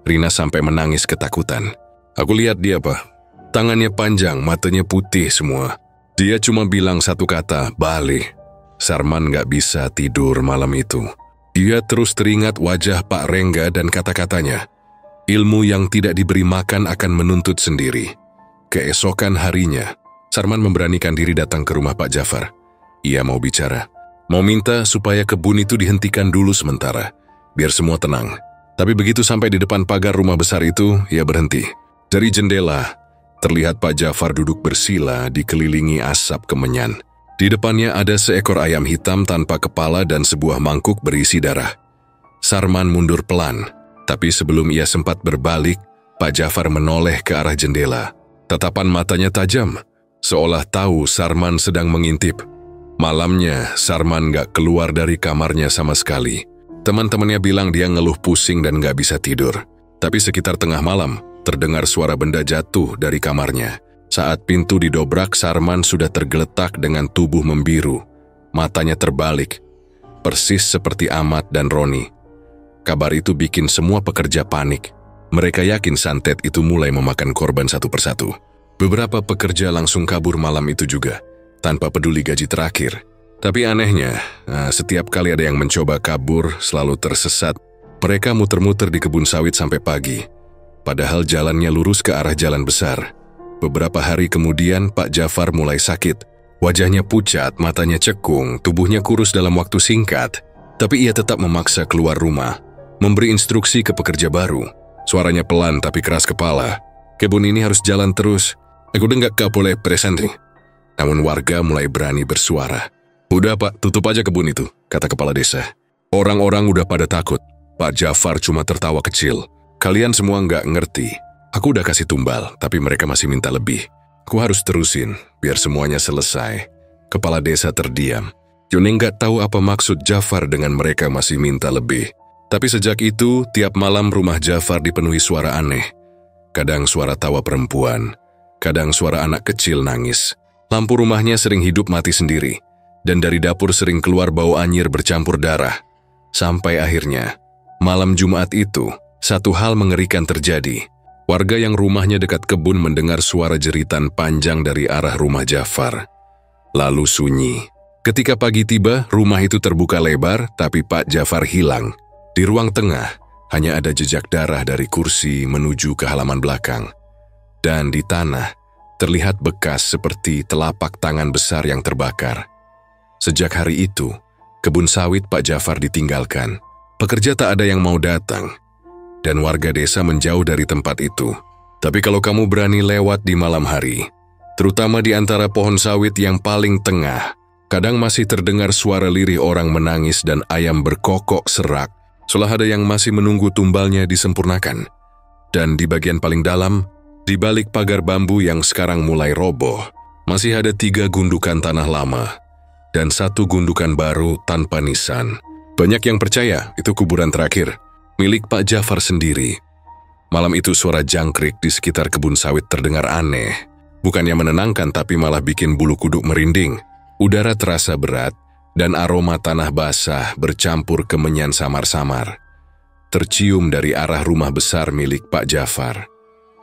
Rina sampai menangis ketakutan. Aku lihat dia, Pak. Tangannya panjang, matanya putih semua. Dia cuma bilang satu kata, balik. Sarman nggak bisa tidur malam itu. Ia terus teringat wajah Pak Rengga dan kata-katanya. Ilmu yang tidak diberi makan akan menuntut sendiri. Keesokan harinya, Sarman memberanikan diri datang ke rumah Pak Jafar. Ia mau bicara. Mau minta supaya kebun itu dihentikan dulu sementara. Biar semua tenang. Tapi begitu sampai di depan pagar rumah besar itu, ia berhenti. Dari jendela, terlihat Pak Jafar duduk bersila dikelilingi asap kemenyan. Di depannya ada seekor ayam hitam tanpa kepala dan sebuah mangkuk berisi darah. Sarman mundur pelan. Tapi sebelum ia sempat berbalik, Pak Jafar menoleh ke arah jendela. Tatapan matanya tajam, seolah tahu Sarman sedang mengintip. Malamnya, Sarman gak keluar dari kamarnya sama sekali. Teman-temannya bilang dia ngeluh pusing dan gak bisa tidur. Tapi sekitar tengah malam, terdengar suara benda jatuh dari kamarnya. Saat pintu didobrak, Sarman sudah tergeletak dengan tubuh membiru. Matanya terbalik, persis seperti Ahmad dan Roni. Kabar itu bikin semua pekerja panik. Mereka yakin santet itu mulai memakan korban satu persatu. Beberapa pekerja langsung kabur malam itu juga, tanpa peduli gaji terakhir. Tapi anehnya, setiap kali ada yang mencoba kabur, selalu tersesat. Mereka muter-muter di kebun sawit sampai pagi. Padahal jalannya lurus ke arah jalan besar. Beberapa hari kemudian, Pak Jafar mulai sakit. Wajahnya pucat, matanya cekung, tubuhnya kurus dalam waktu singkat. Tapi ia tetap memaksa keluar rumah, memberi instruksi ke pekerja baru. Suaranya pelan tapi keras kepala. Kebun ini harus jalan terus. Aku udah gak boleh presenti. Namun warga mulai berani bersuara. Udah Pak, tutup aja kebun itu, kata kepala desa. Orang-orang udah pada takut. Pak Jafar cuma tertawa kecil. Kalian semua gak ngerti. Aku udah kasih tumbal, tapi mereka masih minta lebih. Aku harus terusin, biar semuanya selesai. Kepala desa terdiam. Yuni gak tahu apa maksud Jafar dengan mereka masih minta lebih. Tapi sejak itu, tiap malam rumah Jafar dipenuhi suara aneh. Kadang suara tawa perempuan, kadang suara anak kecil nangis. Lampu rumahnya sering hidup mati sendiri, dan dari dapur sering keluar bau anyir bercampur darah. Sampai akhirnya, malam Jumat itu, satu hal mengerikan terjadi. Warga yang rumahnya dekat kebun mendengar suara jeritan panjang dari arah rumah Jafar. Lalu sunyi. Ketika pagi tiba, rumah itu terbuka lebar, tapi Pak Jafar hilang. Di ruang tengah, hanya ada jejak darah dari kursi menuju ke halaman belakang. Dan di tanah, terlihat bekas seperti telapak tangan besar yang terbakar. Sejak hari itu, kebun sawit Pak Jafar ditinggalkan. Pekerja tak ada yang mau datang, dan warga desa menjauh dari tempat itu. Tapi kalau kamu berani lewat di malam hari, terutama di antara pohon sawit yang paling tengah, kadang masih terdengar suara lirih orang menangis dan ayam berkokok serak. Seolah ada yang masih menunggu tumbalnya disempurnakan. Dan di bagian paling dalam, di balik pagar bambu yang sekarang mulai roboh, masih ada 3 gundukan tanah lama dan 1 gundukan baru tanpa nisan. Banyak yang percaya itu kuburan terakhir, milik Pak Jafar sendiri. Malam itu suara jangkrik di sekitar kebun sawit terdengar aneh. Bukannya menenangkan tapi malah bikin bulu kuduk merinding. Udara terasa berat, dan aroma tanah basah bercampur kemenyan samar-samar. Tercium dari arah rumah besar milik Pak Jafar.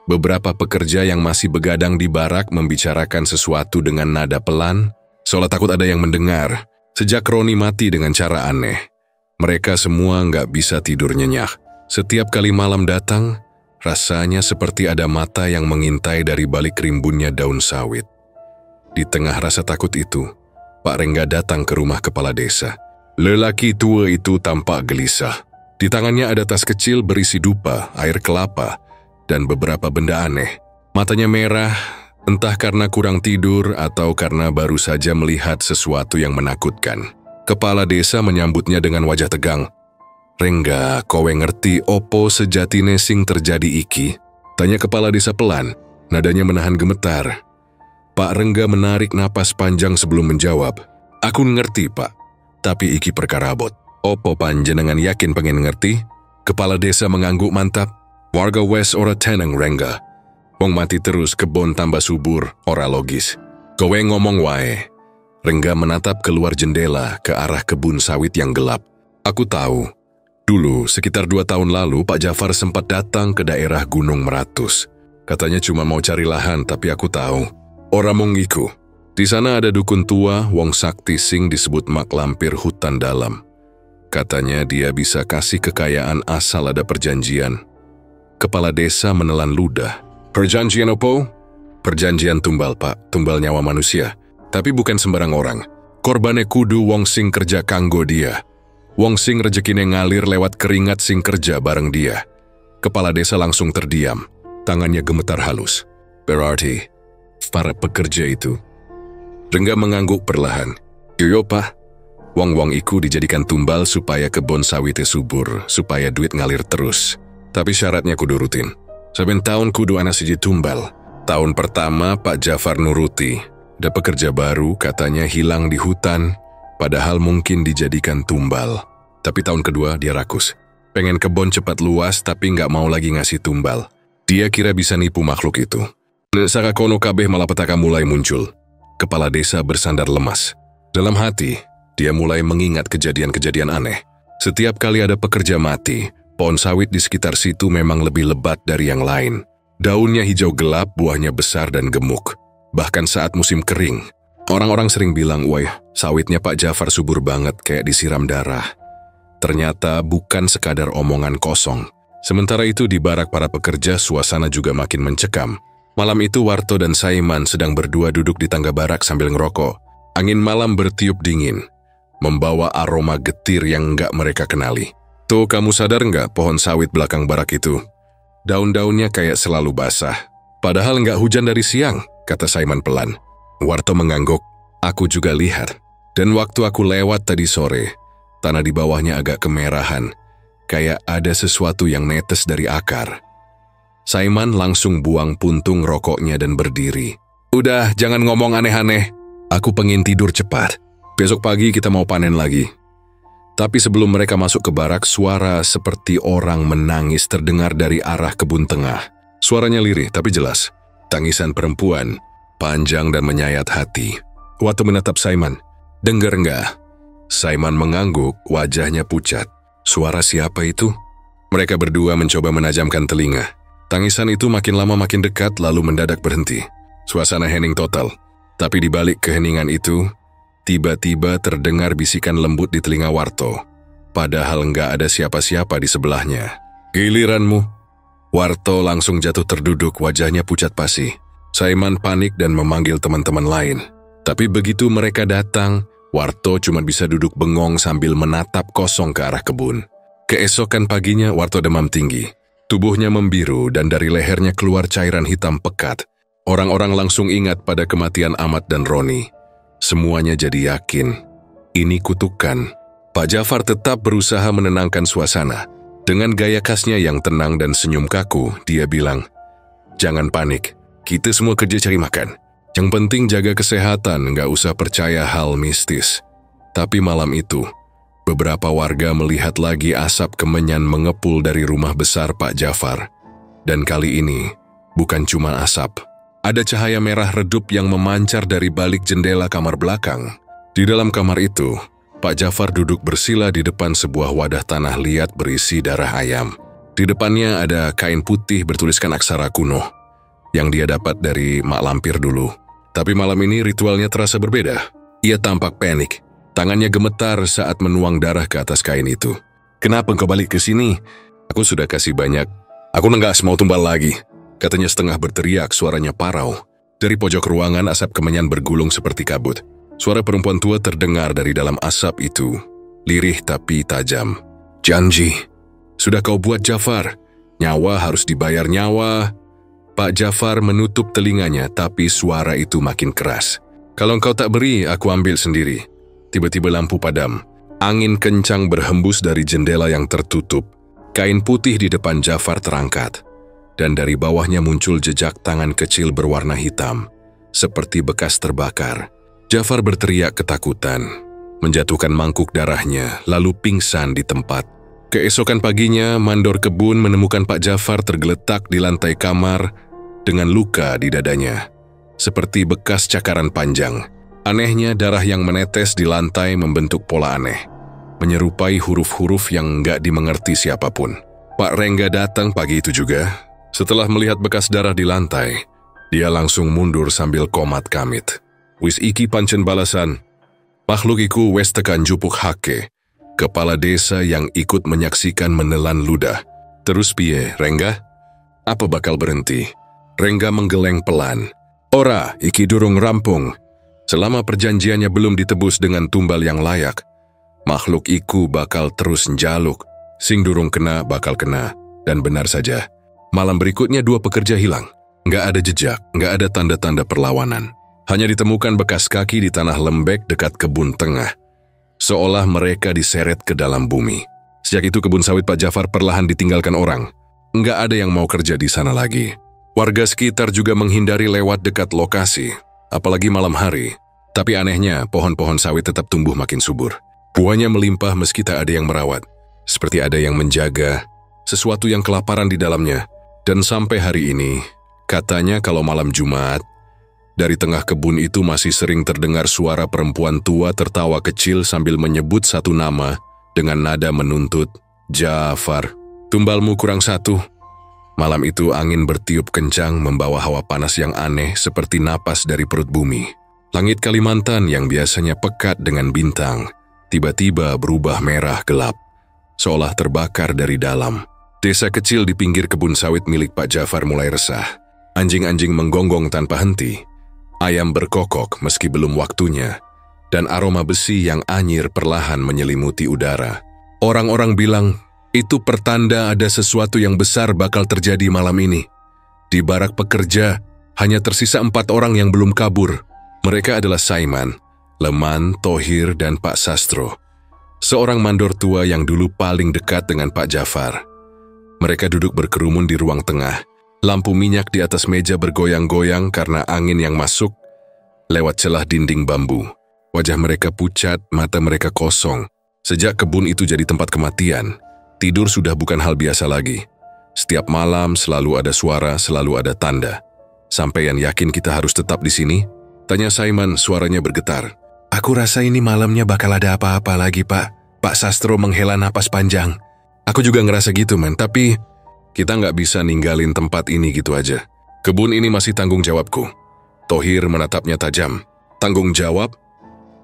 Beberapa pekerja yang masih begadang di barak membicarakan sesuatu dengan nada pelan, seolah takut ada yang mendengar. Sejak Roni mati dengan cara aneh, mereka semua nggak bisa tidur nyenyak. Setiap kali malam datang, rasanya seperti ada mata yang mengintai dari balik rimbunnya daun sawit. Di tengah rasa takut itu, Pak Rengga datang ke rumah kepala desa. Lelaki tua itu tampak gelisah. Di tangannya ada tas kecil berisi dupa, air kelapa, dan beberapa benda aneh. Matanya merah, entah karena kurang tidur atau karena baru saja melihat sesuatu yang menakutkan. Kepala desa menyambutnya dengan wajah tegang. Rengga, kowe ngerti opo sejatine sing terjadi iki? Tanya kepala desa pelan, nadanya menahan gemetar. Pak Rengga menarik napas panjang sebelum menjawab. Aku ngerti, Pak. Tapi iki perkara abot. Opo panjenengan yakin pengen ngerti? Kepala desa mengangguk mantap. Warga wes ora tenang Rengga. Wong mati terus kebon tambah subur, ora logis. Kowe ngomong wae. Rengga menatap keluar jendela ke arah kebun sawit yang gelap. Aku tahu. Dulu, sekitar 2 tahun lalu, Pak Jafar sempat datang ke daerah Gunung Meratus. Katanya cuma mau cari lahan, tapi aku tahu. Orang mengiku. Di sana ada dukun tua, Wong Sakti Sing disebut Mak Lampir Hutan Dalam. Katanya dia bisa kasih kekayaan asal ada perjanjian. Kepala desa menelan ludah. Perjanjian opo? Perjanjian tumbal, Pak. Tumbal nyawa manusia. Tapi bukan sembarang orang. Korbane kudu Wong Sing kerja kanggo dia. Wong Sing rejekine ngalir lewat keringat sing kerja bareng dia. Kepala desa langsung terdiam. Tangannya gemetar halus. Berarti para pekerja itu. Rengga mengangguk perlahan. Yoyo, Pak. Wong-wong iku dijadikan tumbal supaya kebon sawite subur, supaya duit ngalir terus. tapi syaratnya kudu rutin. Saben tahun kudu ana siji tumbal. Tahun pertama Pak Jafar nuruti. Ada pekerja baru katanya hilang di hutan, padahal mungkin dijadikan tumbal. Tapi tahun kedua dia rakus. Pengen kebon cepat luas tapi nggak mau lagi ngasih tumbal. Dia kira bisa nipu makhluk itu. Saka kono kabeh malapetaka mulai muncul. Kepala desa bersandar lemas. Dalam hati, dia mulai mengingat kejadian-kejadian aneh. Setiap kali ada pekerja mati, pohon sawit di sekitar situ memang lebih lebat dari yang lain. Daunnya hijau gelap, buahnya besar dan gemuk. Bahkan saat musim kering, orang-orang sering bilang, "Wah, sawitnya Pak Jafar subur banget kayak disiram darah." Ternyata bukan sekadar omongan kosong. Sementara itu di barak para pekerja suasana juga makin mencekam. Malam itu Warto dan Saiman sedang berdua duduk di tangga barak sambil ngerokok. Angin malam bertiup dingin, membawa aroma getir yang nggak mereka kenali. "Tuh, kamu sadar nggak pohon sawit belakang barak itu? Daun-daunnya kayak selalu basah. Padahal nggak hujan dari siang," kata Saiman pelan. Warto mengangguk. "Aku juga lihat. Dan waktu aku lewat tadi sore, tanah di bawahnya agak kemerahan. Kayak ada sesuatu yang netes dari akar." Saiman langsung buang puntung rokoknya dan berdiri. "Udah, jangan ngomong aneh-aneh. Aku pengen tidur cepat. Besok pagi kita mau panen lagi." Tapi sebelum mereka masuk ke barak, suara seperti orang menangis terdengar dari arah kebun tengah. Suaranya lirih tapi jelas. Tangisan perempuan, panjang dan menyayat hati. Waktu menatap Saiman, "Dengar nggak?" Saiman mengangguk, wajahnya pucat. Suara siapa itu? Mereka berdua mencoba menajamkan telinga. Tangisan itu makin lama makin dekat lalu mendadak berhenti. Suasana hening total. Tapi di balik keheningan itu, tiba-tiba terdengar bisikan lembut di telinga Warto. Padahal nggak ada siapa-siapa di sebelahnya. "Giliranmu." Warto langsung jatuh terduduk, wajahnya pucat pasi. Saiman panik dan memanggil teman-teman lain. Tapi begitu mereka datang, Warto cuma bisa duduk bengong sambil menatap kosong ke arah kebun. Keesokan paginya Warto demam tinggi. Tubuhnya membiru dan dari lehernya keluar cairan hitam pekat. Orang-orang langsung ingat pada kematian Ahmad dan Roni. Semuanya jadi yakin, ini kutukan. Pak Jafar tetap berusaha menenangkan suasana. Dengan gaya khasnya yang tenang dan senyum kaku, dia bilang, "Jangan panik, kita semua kerja cari makan. Yang penting jaga kesehatan, nggak usah percaya hal mistis." Tapi malam itu, beberapa warga melihat lagi asap kemenyan mengepul dari rumah besar Pak Jafar. Dan kali ini, bukan cuma asap. Ada cahaya merah redup yang memancar dari balik jendela kamar belakang. Di dalam kamar itu, Pak Jafar duduk bersila di depan sebuah wadah tanah liat berisi darah ayam. Di depannya ada kain putih bertuliskan aksara kuno, yang dia dapat dari mak lampir dulu. Tapi malam ini ritualnya terasa berbeda. Ia tampak panik. Tangannya gemetar saat menuang darah ke atas kain itu. "Kenapa engkau balik ke sini? Aku sudah kasih banyak. Aku nggak mau tumbal lagi," katanya setengah berteriak, suaranya parau. Dari pojok ruangan asap kemenyan bergulung seperti kabut. Suara perempuan tua terdengar dari dalam asap itu, lirih tapi tajam. "Janji, sudah kau buat Jafar. Nyawa harus dibayar nyawa." Pak Jafar menutup telinganya tapi suara itu makin keras. "Kalau engkau tak beri, aku ambil sendiri." Tiba-tiba lampu padam. Angin kencang berhembus dari jendela yang tertutup. Kain putih di depan Jafar terangkat. Dan dari bawahnya muncul jejak tangan kecil berwarna hitam, seperti bekas terbakar. Jafar berteriak ketakutan, menjatuhkan mangkuk darahnya, lalu pingsan di tempat. Keesokan paginya, mandor kebun menemukan Pak Jafar tergeletak di lantai kamar dengan luka di dadanya, seperti bekas cakaran panjang. Anehnya, darah yang menetes di lantai membentuk pola aneh, menyerupai huruf-huruf yang nggak dimengerti siapapun. Pak Rengga datang pagi itu juga. Setelah melihat bekas darah di lantai, dia langsung mundur sambil komat kamit. "Wis iki pancen balasan. Makhluk iku wes tekan jupuk hake." Kepala desa yang ikut menyaksikan menelan ludah. "Terus piye, Rengga? Apa bakal berhenti?" Rengga menggeleng pelan. "Ora, iki durung rampung. Selama perjanjiannya belum ditebus dengan tumbal yang layak, makhluk iku bakal terus njaluk. Sing durung kena bakal kena." Dan benar saja. Malam berikutnya 2 pekerja hilang. Nggak ada jejak, nggak ada tanda-tanda perlawanan. Hanya ditemukan bekas kaki di tanah lembek dekat kebun tengah. Seolah mereka diseret ke dalam bumi. Sejak itu kebun sawit Pak Jafar perlahan ditinggalkan orang. nggak ada yang mau kerja di sana lagi. Warga sekitar juga menghindari lewat dekat lokasi, apalagi malam hari. Tapi anehnya, pohon-pohon sawit tetap tumbuh makin subur. Buahnya melimpah meski tak ada yang merawat. Seperti ada yang menjaga, sesuatu yang kelaparan di dalamnya. Dan sampai hari ini, katanya kalau malam Jumat, dari tengah kebun itu masih sering terdengar suara perempuan tua tertawa kecil sambil menyebut satu nama dengan nada menuntut, "Jafar, tumbalmu kurang satu." Malam itu angin bertiup kencang membawa hawa panas yang aneh seperti napas dari perut bumi. Langit Kalimantan yang biasanya pekat dengan bintang, tiba-tiba berubah merah gelap, seolah terbakar dari dalam. Desa kecil di pinggir kebun sawit milik Pak Jafar mulai resah. Anjing-anjing menggonggong tanpa henti. Ayam berkokok meski belum waktunya. Dan aroma besi yang anyir perlahan menyelimuti udara. Orang-orang bilang, itu pertanda ada sesuatu yang besar bakal terjadi malam ini. Di barak pekerja, hanya tersisa 4 orang yang belum kabur. Mereka adalah Saiman, Leman, Thohir, dan Pak Sastro. Seorang mandor tua yang dulu paling dekat dengan Pak Jafar. Mereka duduk berkerumun di ruang tengah. Lampu minyak di atas meja bergoyang-goyang karena angin yang masuk lewat celah dinding bambu. Wajah mereka pucat, mata mereka kosong. Sejak kebun itu jadi tempat kematian, tidur sudah bukan hal biasa lagi. Setiap malam selalu ada suara, selalu ada tanda. "Sampeyan yakin kita harus tetap di sini?" tanya Saiman, suaranya bergetar. "Aku rasa ini malamnya bakal ada apa-apa lagi, Pak." Pak Sastro menghela napas panjang. "Aku juga ngerasa gitu, men, tapi kita nggak bisa ninggalin tempat ini gitu aja. Kebun ini masih tanggung jawabku." Thohir menatapnya tajam. "Tanggung jawab?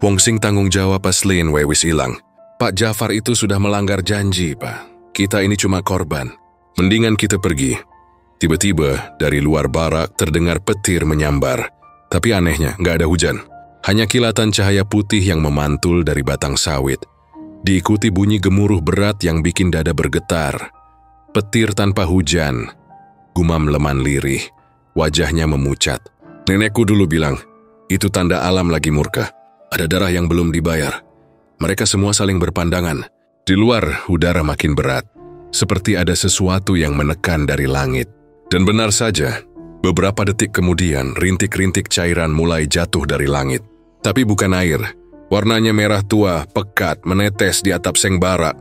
Wong sing tanggung jawab aslin wewis ilang. Pak Jafar itu sudah melanggar janji, Pak. Kita ini cuma korban. Mendingan kita pergi." Tiba-tiba, dari luar barak terdengar petir menyambar. Tapi anehnya, nggak ada hujan. Hanya kilatan cahaya putih yang memantul dari batang sawit. Diikuti bunyi gemuruh berat yang bikin dada bergetar. Petir tanpa hujan. Gumam Leman lirih. Wajahnya memucat. "Nenekku dulu bilang, itu tanda alam lagi murka. Ada darah yang belum dibayar." Mereka semua saling berpandangan. Di luar, udara makin berat. Seperti ada sesuatu yang menekan dari langit. Dan benar saja, beberapa detik kemudian, rintik-rintik cairan mulai jatuh dari langit. Tapi bukan air. Warnanya merah tua, pekat, menetes di atap seng barak.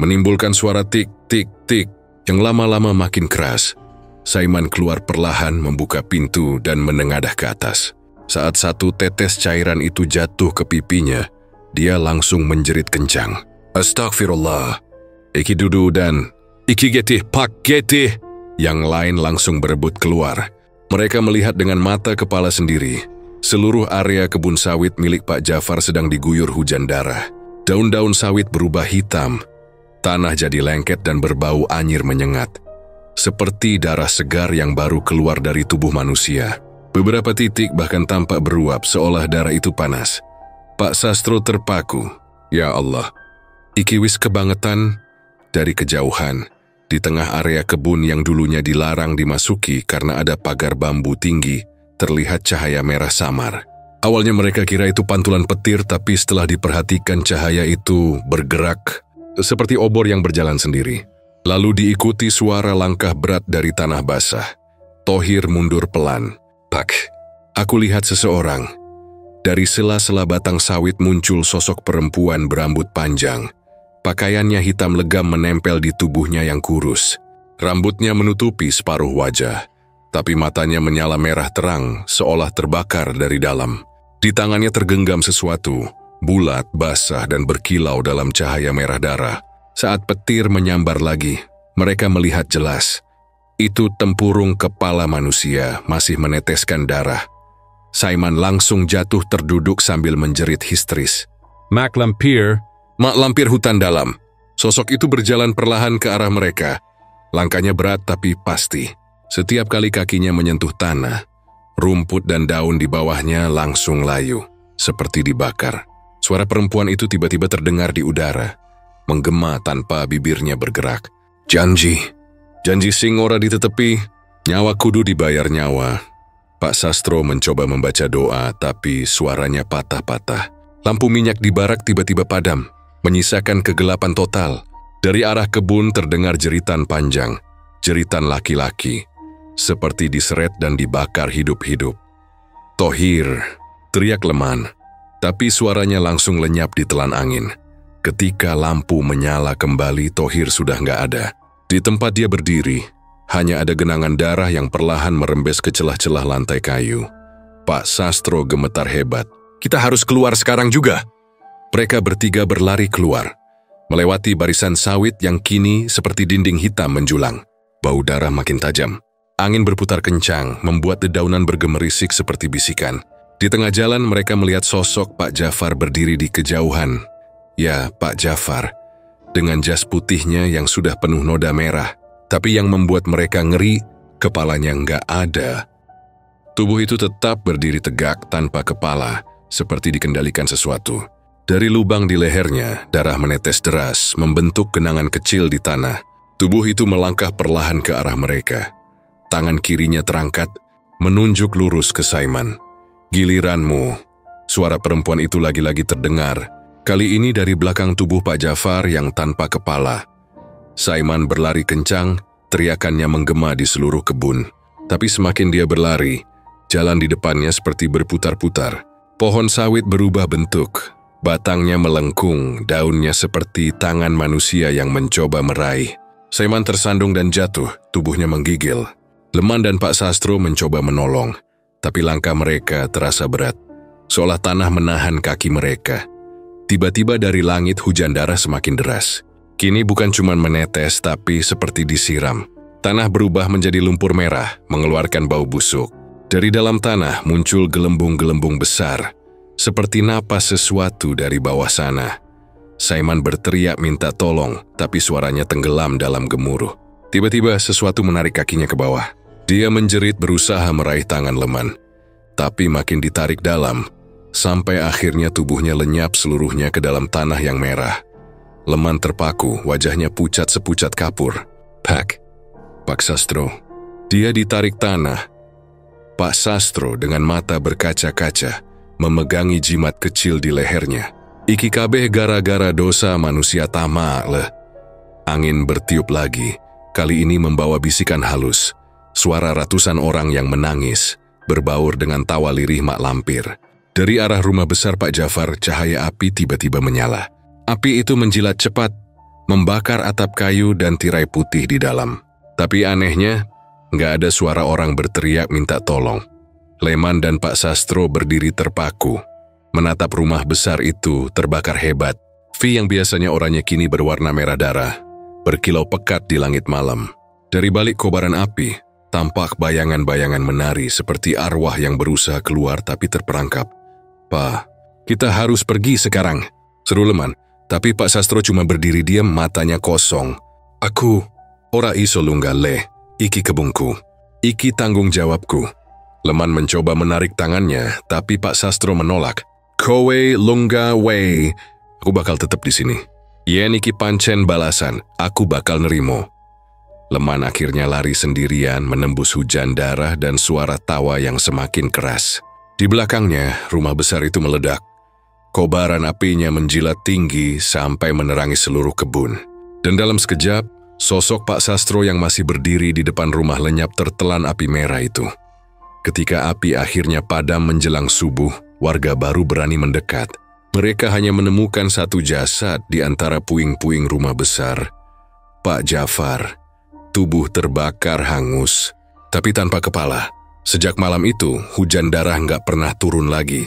Menimbulkan suara tik-tik-tik yang lama-lama makin keras. Saiman keluar perlahan membuka pintu dan menengadah ke atas. Saat satu tetes cairan itu jatuh ke pipinya, dia langsung menjerit kencang. "Astagfirullah. Iki dudu dan iki getih, pak getih." Yang lain langsung berebut keluar. Mereka melihat dengan mata kepala sendiri. Seluruh area kebun sawit milik Pak Jafar sedang diguyur hujan darah. Daun-daun sawit berubah hitam. Tanah jadi lengket dan berbau anyir menyengat. Seperti darah segar yang baru keluar dari tubuh manusia. Beberapa titik bahkan tampak beruap seolah darah itu panas. Pak Sastro terpaku. "Ya Allah, iki wis kebangetan." Dari kejauhan, di tengah area kebun yang dulunya dilarang dimasuki karena ada pagar bambu tinggi, terlihat cahaya merah samar. Awalnya mereka kira itu pantulan petir, tapi setelah diperhatikan cahaya itu bergerak seperti obor yang berjalan sendiri. Lalu diikuti suara langkah berat dari tanah basah. Thohir mundur pelan. "Pak, aku lihat seseorang." Dari sela-sela batang sawit muncul sosok perempuan berambut panjang. Pakaiannya hitam legam menempel di tubuhnya yang kurus. Rambutnya menutupi separuh wajah, tapi matanya menyala merah terang seolah terbakar dari dalam. Di tangannya tergenggam sesuatu, bulat, basah, dan berkilau dalam cahaya merah darah. Saat petir menyambar lagi, mereka melihat jelas. Itu tempurung kepala manusia masih meneteskan darah. Saiman langsung jatuh terduduk sambil menjerit histeris. "Mak Lampir, Mak Lampir hutan dalam." Sosok itu berjalan perlahan ke arah mereka. Langkahnya berat tapi pasti. Setiap kali kakinya menyentuh tanah, rumput dan daun di bawahnya langsung layu, seperti dibakar. Suara perempuan itu tiba-tiba terdengar di udara, menggema tanpa bibirnya bergerak. "Janji, janji sing ora ditetepi, nyawa kudu dibayar nyawa." Pak Sastro mencoba membaca doa, tapi suaranya patah-patah. Lampu minyak di barak tiba-tiba padam, menyisakan kegelapan total. Dari arah kebun terdengar jeritan panjang. jeritan laki-laki, seperti diseret dan dibakar hidup-hidup. "Thohir!" teriak Leman, tapi suaranya langsung lenyap di telan angin. Ketika lampu menyala kembali, Thohir sudah nggak ada. Di tempat dia berdiri, hanya ada genangan darah yang perlahan merembes ke celah-celah lantai kayu. Pak Sastro gemetar hebat. "Kita harus keluar sekarang juga!" Mereka bertiga berlari keluar, melewati barisan sawit yang kini seperti dinding hitam menjulang. Bau darah makin tajam. Angin berputar kencang, membuat dedaunan bergemerisik seperti bisikan. Di tengah jalan mereka melihat sosok Pak Jafar berdiri di kejauhan. Ya, Pak Jafar, dengan jas putihnya yang sudah penuh noda merah. Tapi yang membuat mereka ngeri, kepalanya nggak ada. Tubuh itu tetap berdiri tegak tanpa kepala, seperti dikendalikan sesuatu. Dari lubang di lehernya, darah menetes deras, membentuk genangan kecil di tanah. Tubuh itu melangkah perlahan ke arah mereka. Tangan kirinya terangkat, menunjuk lurus ke Saiman. "Giliranmu." Suara perempuan itu lagi-lagi terdengar, kali ini dari belakang tubuh Pak Jafar yang tanpa kepala. Saiman berlari kencang, teriakannya menggema di seluruh kebun. Tapi semakin dia berlari, jalan di depannya seperti berputar-putar. Pohon sawit berubah bentuk, batangnya melengkung, daunnya seperti tangan manusia yang mencoba meraih. Saiman tersandung dan jatuh, tubuhnya menggigil. Leman dan Pak Sastro mencoba menolong, tapi langkah mereka terasa berat, seolah tanah menahan kaki mereka. Tiba-tiba dari langit hujan darah semakin deras. Kini bukan cuma menetes, tapi seperti disiram. Tanah berubah menjadi lumpur merah, mengeluarkan bau busuk. Dari dalam tanah muncul gelembung-gelembung besar, seperti napas sesuatu dari bawah sana. Saiman berteriak minta tolong, tapi suaranya tenggelam dalam gemuruh. Tiba-tiba sesuatu menarik kakinya ke bawah. Dia menjerit berusaha meraih tangan Leman, tapi makin ditarik dalam, sampai akhirnya tubuhnya lenyap seluruhnya ke dalam tanah yang merah. Leman terpaku, wajahnya pucat sepucat kapur. Pak Sastro. Dia ditarik tanah. Pak Sastro dengan mata berkaca-kaca, memegangi jimat kecil di lehernya. "Iki kabeh gara-gara dosa manusia tamak leh." Angin bertiup lagi, kali ini membawa bisikan halus. Suara ratusan orang yang menangis, berbaur dengan tawa lirih mak lampir. Dari arah rumah besar Pak Jafar, cahaya api tiba-tiba menyala. Api itu menjilat cepat, membakar atap kayu dan tirai putih di dalam. Tapi anehnya, nggak ada suara orang berteriak minta tolong. Leman dan Pak Sastro berdiri terpaku, menatap rumah besar itu terbakar hebat. Vi yang biasanya oranye kini berwarna merah darah, berkilau pekat di langit malam. Dari balik kobaran api, tampak bayangan-bayangan menari seperti arwah yang berusaha keluar tapi terperangkap. "Pak, kita harus pergi sekarang," seru Leman. Tapi Pak Sastro cuma berdiri diam, matanya kosong. "Aku, ora iso lunga leh, iki kebungku, iki tanggung jawabku." Leman mencoba menarik tangannya, tapi Pak Sastro menolak. "Kowe lunga wei, aku bakal tetap di sini. Yen iki pancen balasan, aku bakal nerimo." Leman akhirnya lari sendirian menembus hujan darah dan suara tawa yang semakin keras. Di belakangnya, rumah besar itu meledak. Kobaran apinya menjilat tinggi sampai menerangi seluruh kebun. Dan dalam sekejap, sosok Pak Sastro yang masih berdiri di depan rumah lenyap tertelan api merah itu. Ketika api akhirnya padam menjelang subuh, warga baru berani mendekat. Mereka hanya menemukan satu jasad di antara puing-puing rumah besar. Pak Jafar, tubuh terbakar hangus, tapi tanpa kepala. Sejak malam itu, hujan darah nggak pernah turun lagi.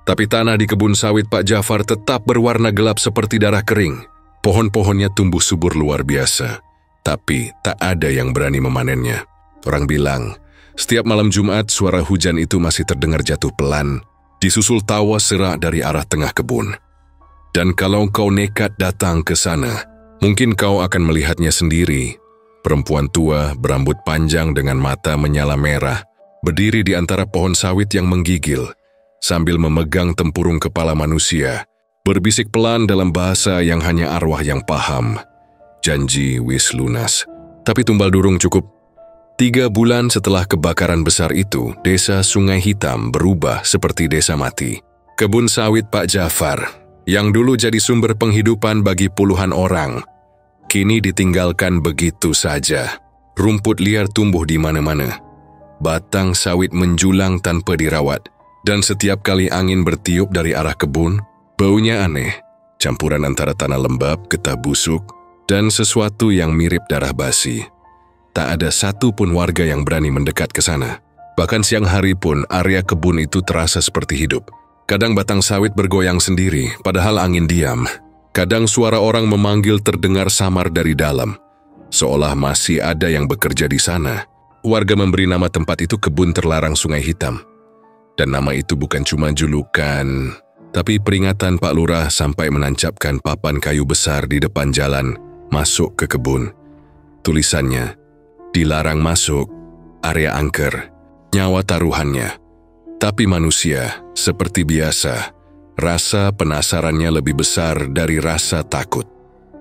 Tapi tanah di kebun sawit Pak Jafar tetap berwarna gelap seperti darah kering. Pohon-pohonnya tumbuh subur luar biasa, tapi tak ada yang berani memanennya. Orang bilang, setiap malam Jumat suara hujan itu masih terdengar jatuh pelan, disusul tawa serak dari arah tengah kebun. Dan kalau kau nekat datang ke sana, mungkin kau akan melihatnya sendiri. Perempuan tua berambut panjang dengan mata menyala merah, berdiri di antara pohon sawit yang menggigil, sambil memegang tempurung kepala manusia, berbisik pelan dalam bahasa yang hanya arwah yang paham. "Janji wis lunas." Tapi tumbal durung cukup. 3 bulan setelah kebakaran besar itu, desa Sungai Hitam berubah seperti desa mati. Kebun sawit Pak Jafar, yang dulu jadi sumber penghidupan bagi puluhan orang, kini ditinggalkan begitu saja. Rumput liar tumbuh di mana-mana. Batang sawit menjulang tanpa dirawat. Dan setiap kali angin bertiup dari arah kebun, baunya aneh. Campuran antara tanah lembab, getah busuk, dan sesuatu yang mirip darah basi. Tak ada satu pun warga yang berani mendekat ke sana. Bahkan siang hari pun area kebun itu terasa seperti hidup. Kadang batang sawit bergoyang sendiri, padahal angin diam. Kadang suara orang memanggil terdengar samar dari dalam, seolah masih ada yang bekerja di sana. Warga memberi nama tempat itu Kebun Terlarang Sungai Hitam. Dan nama itu bukan cuma julukan, tapi peringatan Pak Lurah sampai menancapkan papan kayu besar di depan jalan masuk ke kebun. Tulisannya, dilarang masuk, area angker, nyawa taruhannya. Tapi manusia, seperti biasa, rasa penasarannya lebih besar dari rasa takut.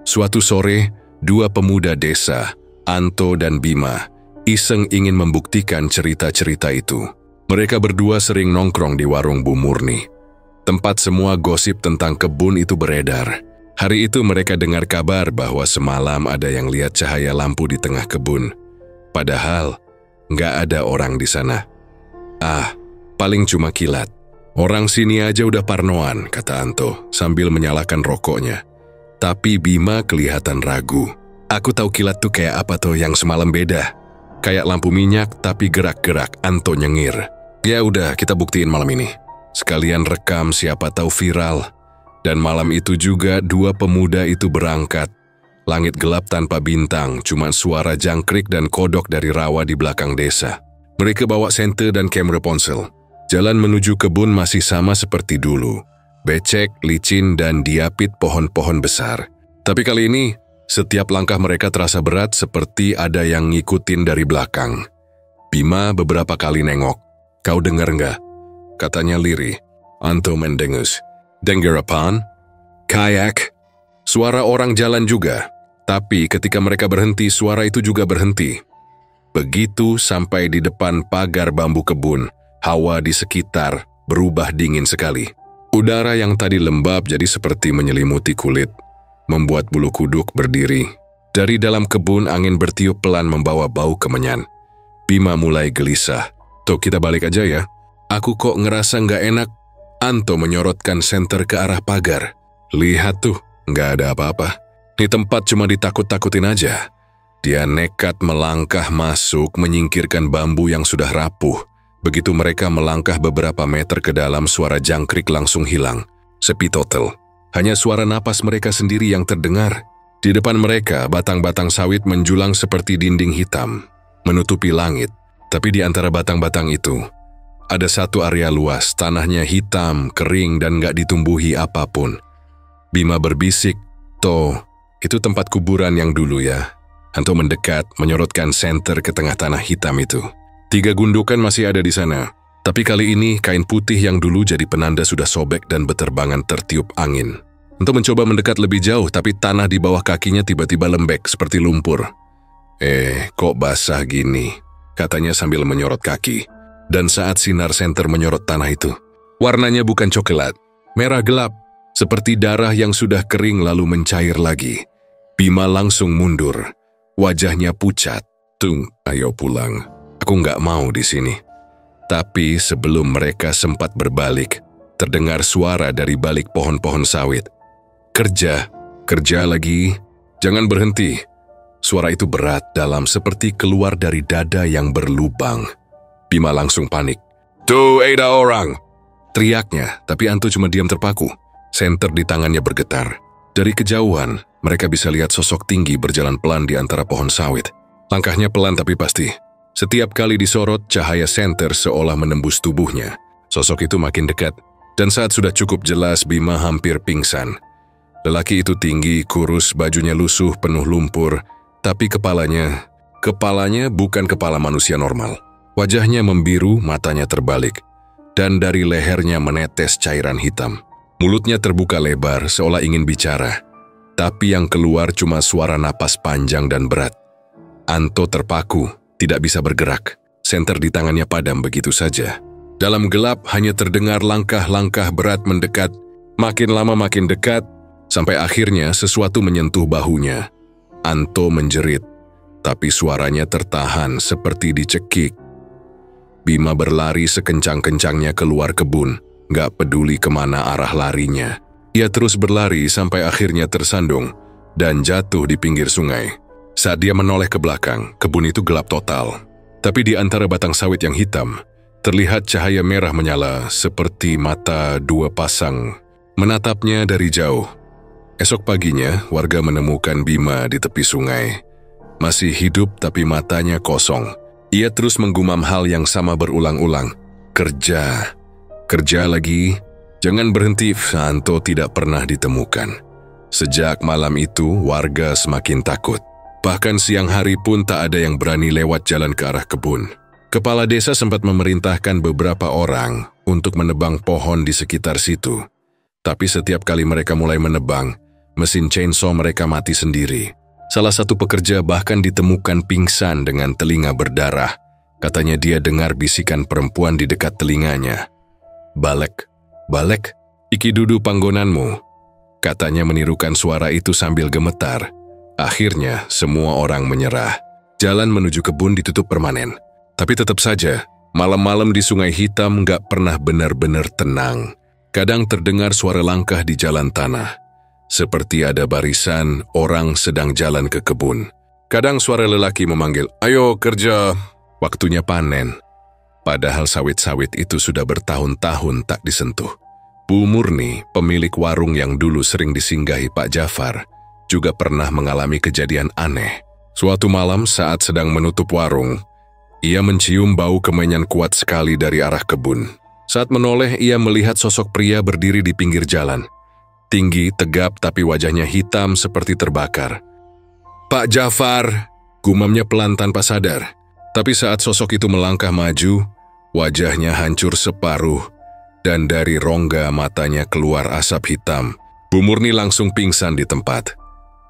Suatu sore, dua pemuda desa, Anto dan Bima, iseng ingin membuktikan cerita-cerita itu. Mereka berdua sering nongkrong di warung Bu Murni. Tempat semua gosip tentang kebun itu beredar. Hari itu mereka dengar kabar bahwa semalam ada yang lihat cahaya lampu di tengah kebun. Padahal, nggak ada orang di sana. Ah, paling cuma kilat. Orang sini aja udah parnoan, kata Anto sambil menyalakan rokoknya. Tapi Bima kelihatan ragu. Aku tahu kilat tuh kayak apa tuh yang semalam beda. Kayak lampu minyak tapi gerak-gerak, Anto nyengir. Ya udah, kita buktiin malam ini. Sekalian rekam siapa tahu viral. Dan malam itu juga dua pemuda itu berangkat. Langit gelap tanpa bintang, cuma suara jangkrik dan kodok dari rawa di belakang desa. Mereka bawa senter dan kamera ponsel. Jalan menuju kebun masih sama seperti dulu. Becek, licin, dan diapit pohon-pohon besar. Tapi kali ini, setiap langkah mereka terasa berat seperti ada yang ngikutin dari belakang. Bima beberapa kali nengok. Kau dengar nggak? Katanya lirih. Anto mendengus. Dengar apaan? Kayak. Suara orang jalan juga. Tapi ketika mereka berhenti, suara itu juga berhenti. Begitu sampai di depan pagar bambu kebun, hawa di sekitar berubah dingin sekali. Udara yang tadi lembab jadi seperti menyelimuti kulit, membuat bulu kuduk berdiri. Dari dalam kebun, angin bertiup pelan membawa bau kemenyan. Bima mulai gelisah. Tuh, kita balik aja ya. Aku kok ngerasa nggak enak. Anto menyorotkan senter ke arah pagar. Lihat tuh, nggak ada apa-apa. Di tempat cuma ditakut-takutin aja. Dia nekat melangkah masuk, menyingkirkan bambu yang sudah rapuh. Begitu mereka melangkah beberapa meter ke dalam, suara jangkrik langsung hilang. Sepi total. Hanya suara napas mereka sendiri yang terdengar. Di depan mereka, batang-batang sawit menjulang seperti dinding hitam, menutupi langit. Tapi di antara batang-batang itu, ada satu area luas, tanahnya hitam, kering, dan nggak ditumbuhi apapun. Bima berbisik, "Toh, itu tempat kuburan yang dulu ya." Anto mendekat, menyorotkan senter ke tengah tanah hitam itu. 3 gundukan masih ada di sana. Tapi kali ini, kain putih yang dulu jadi penanda sudah sobek dan beterbangan tertiup angin. Anto mencoba mendekat lebih jauh, tapi tanah di bawah kakinya tiba-tiba lembek seperti lumpur. Kok basah gini?" katanya sambil menyorot kaki. Dan saat sinar senter menyorot tanah itu, warnanya bukan coklat, merah gelap, seperti darah yang sudah kering lalu mencair lagi. Bima langsung mundur, wajahnya pucat. "Tung, ayo pulang. Aku nggak mau di sini." Tapi sebelum mereka sempat berbalik, terdengar suara dari balik pohon-pohon sawit. Kerja lagi, jangan berhenti." Suara itu berat, dalam, seperti keluar dari dada yang berlubang. Bima langsung panik. "Tuh, ada orang!" teriaknya, tapi Anto cuma diam terpaku. Senter di tangannya bergetar. Dari kejauhan, mereka bisa lihat sosok tinggi berjalan pelan di antara pohon sawit. Langkahnya pelan tapi pasti. Setiap kali disorot, cahaya senter seolah menembus tubuhnya. Sosok itu makin dekat, dan saat sudah cukup jelas, Bima hampir pingsan. Lelaki itu tinggi, kurus, bajunya lusuh, penuh lumpur, tapi kepalanya bukan kepala manusia normal. Wajahnya membiru, matanya terbalik, dan dari lehernya menetes cairan hitam. Mulutnya terbuka lebar, seolah ingin bicara, tapi yang keluar cuma suara napas panjang dan berat. Anto terpaku, tidak bisa bergerak. Senter di tangannya padam begitu saja. Dalam gelap hanya terdengar langkah-langkah berat mendekat, makin lama makin dekat, sampai akhirnya sesuatu menyentuh bahunya. Anto menjerit. tapi suaranya tertahan seperti dicekik. Bima berlari sekencang-kencangnya keluar kebun, gak peduli kemana arah larinya. Ia terus berlari sampai akhirnya tersandung dan jatuh di pinggir sungai. Saat dia menoleh ke belakang, kebun itu gelap total. Tapi di antara batang sawit yang hitam, terlihat cahaya merah menyala seperti mata dua pasang menatapnya dari jauh. Esok paginya, warga menemukan Bima di tepi sungai. Masih hidup tapi matanya kosong. Ia terus menggumam hal yang sama berulang-ulang. Kerja. Kerja lagi. Jangan berhenti, Santo tidak pernah ditemukan. Sejak malam itu, warga semakin takut. Bahkan siang hari pun tak ada yang berani lewat jalan ke arah kebun. Kepala desa sempat memerintahkan beberapa orang untuk menebang pohon di sekitar situ. Tapi setiap kali mereka mulai menebang, mesin chainsaw mereka mati sendiri. Salah satu pekerja bahkan ditemukan pingsan dengan telinga berdarah. Katanya dia dengar bisikan perempuan di dekat telinganya. "Balek, Balek, iki dudu panggonanmu," katanya menirukan suara itu sambil gemetar. Akhirnya semua orang menyerah. Jalan menuju kebun ditutup permanen. Tapi tetap saja, malam-malam di Sungai Hitam gak pernah benar-benar tenang. Kadang terdengar suara langkah di jalan tanah. Seperti ada barisan orang sedang jalan ke kebun. Kadang suara lelaki memanggil, "Ayo kerja, waktunya panen." Padahal sawit-sawit itu sudah bertahun-tahun tak disentuh. Bu Murni, pemilik warung yang dulu sering disinggahi Pak Jafar, juga pernah mengalami kejadian aneh. Suatu malam saat sedang menutup warung, ia mencium bau kemenyan kuat sekali dari arah kebun. Saat menoleh, ia melihat sosok pria berdiri di pinggir jalan. Tinggi, tegap, tapi wajahnya hitam seperti terbakar. "Pak Jafar," gumamnya pelan tanpa sadar. Tapi saat sosok itu melangkah maju, wajahnya hancur separuh, dan dari rongga matanya keluar asap hitam. Bu Murni langsung pingsan di tempat.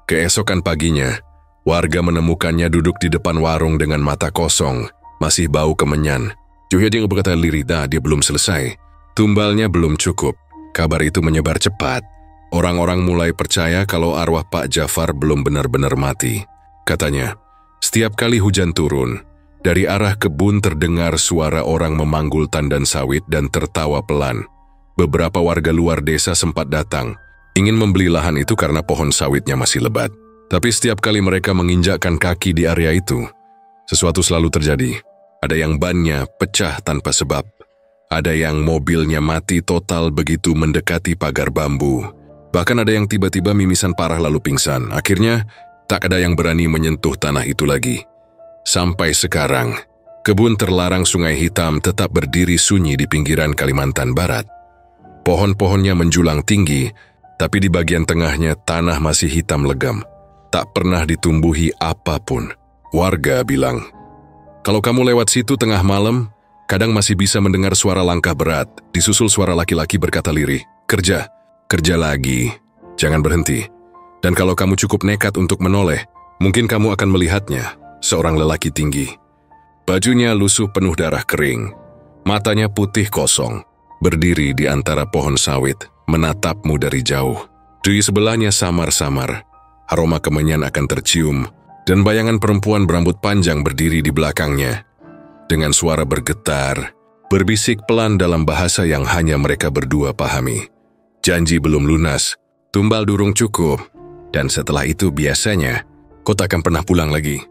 Keesokan paginya, warga menemukannya duduk di depan warung dengan mata kosong, masih bau kemenyan. Dia berkata lirih, dia belum selesai. Tumbalnya belum cukup. Kabar itu menyebar cepat. Orang-orang mulai percaya kalau arwah Pak Jafar belum benar-benar mati. Katanya, setiap kali hujan turun, dari arah kebun terdengar suara orang memanggul tandan sawit dan tertawa pelan. Beberapa warga luar desa sempat datang, ingin membeli lahan itu karena pohon sawitnya masih lebat. Tapi setiap kali mereka menginjakkan kaki di area itu, sesuatu selalu terjadi. Ada yang bannya pecah tanpa sebab. Ada yang mobilnya mati total begitu mendekati pagar bambu. Bahkan ada yang tiba-tiba mimisan parah lalu pingsan. Akhirnya, tak ada yang berani menyentuh tanah itu lagi. Sampai sekarang, kebun terlarang Sungai Hitam tetap berdiri sunyi di pinggiran Kalimantan Barat. Pohon-pohonnya menjulang tinggi, tapi di bagian tengahnya tanah masih hitam legam. Tak pernah ditumbuhi apapun. Warga bilang, kalau kamu lewat situ tengah malam, kadang masih bisa mendengar suara langkah berat, disusul suara laki-laki berkata lirih, "Kerja, kerja lagi, jangan berhenti." Dan kalau kamu cukup nekat untuk menoleh, mungkin kamu akan melihatnya, seorang lelaki tinggi. Bajunya lusuh penuh darah kering, matanya putih kosong, berdiri di antara pohon sawit, menatapmu dari jauh. Di sebelahnya samar-samar, aroma kemenyan akan tercium, dan bayangan perempuan berambut panjang berdiri di belakangnya. Dengan suara bergetar, berbisik pelan dalam bahasa yang hanya mereka berdua pahami. Janji belum lunas, tumbal durung cukup, dan setelah itu biasanya, kau tak akan pernah pulang lagi.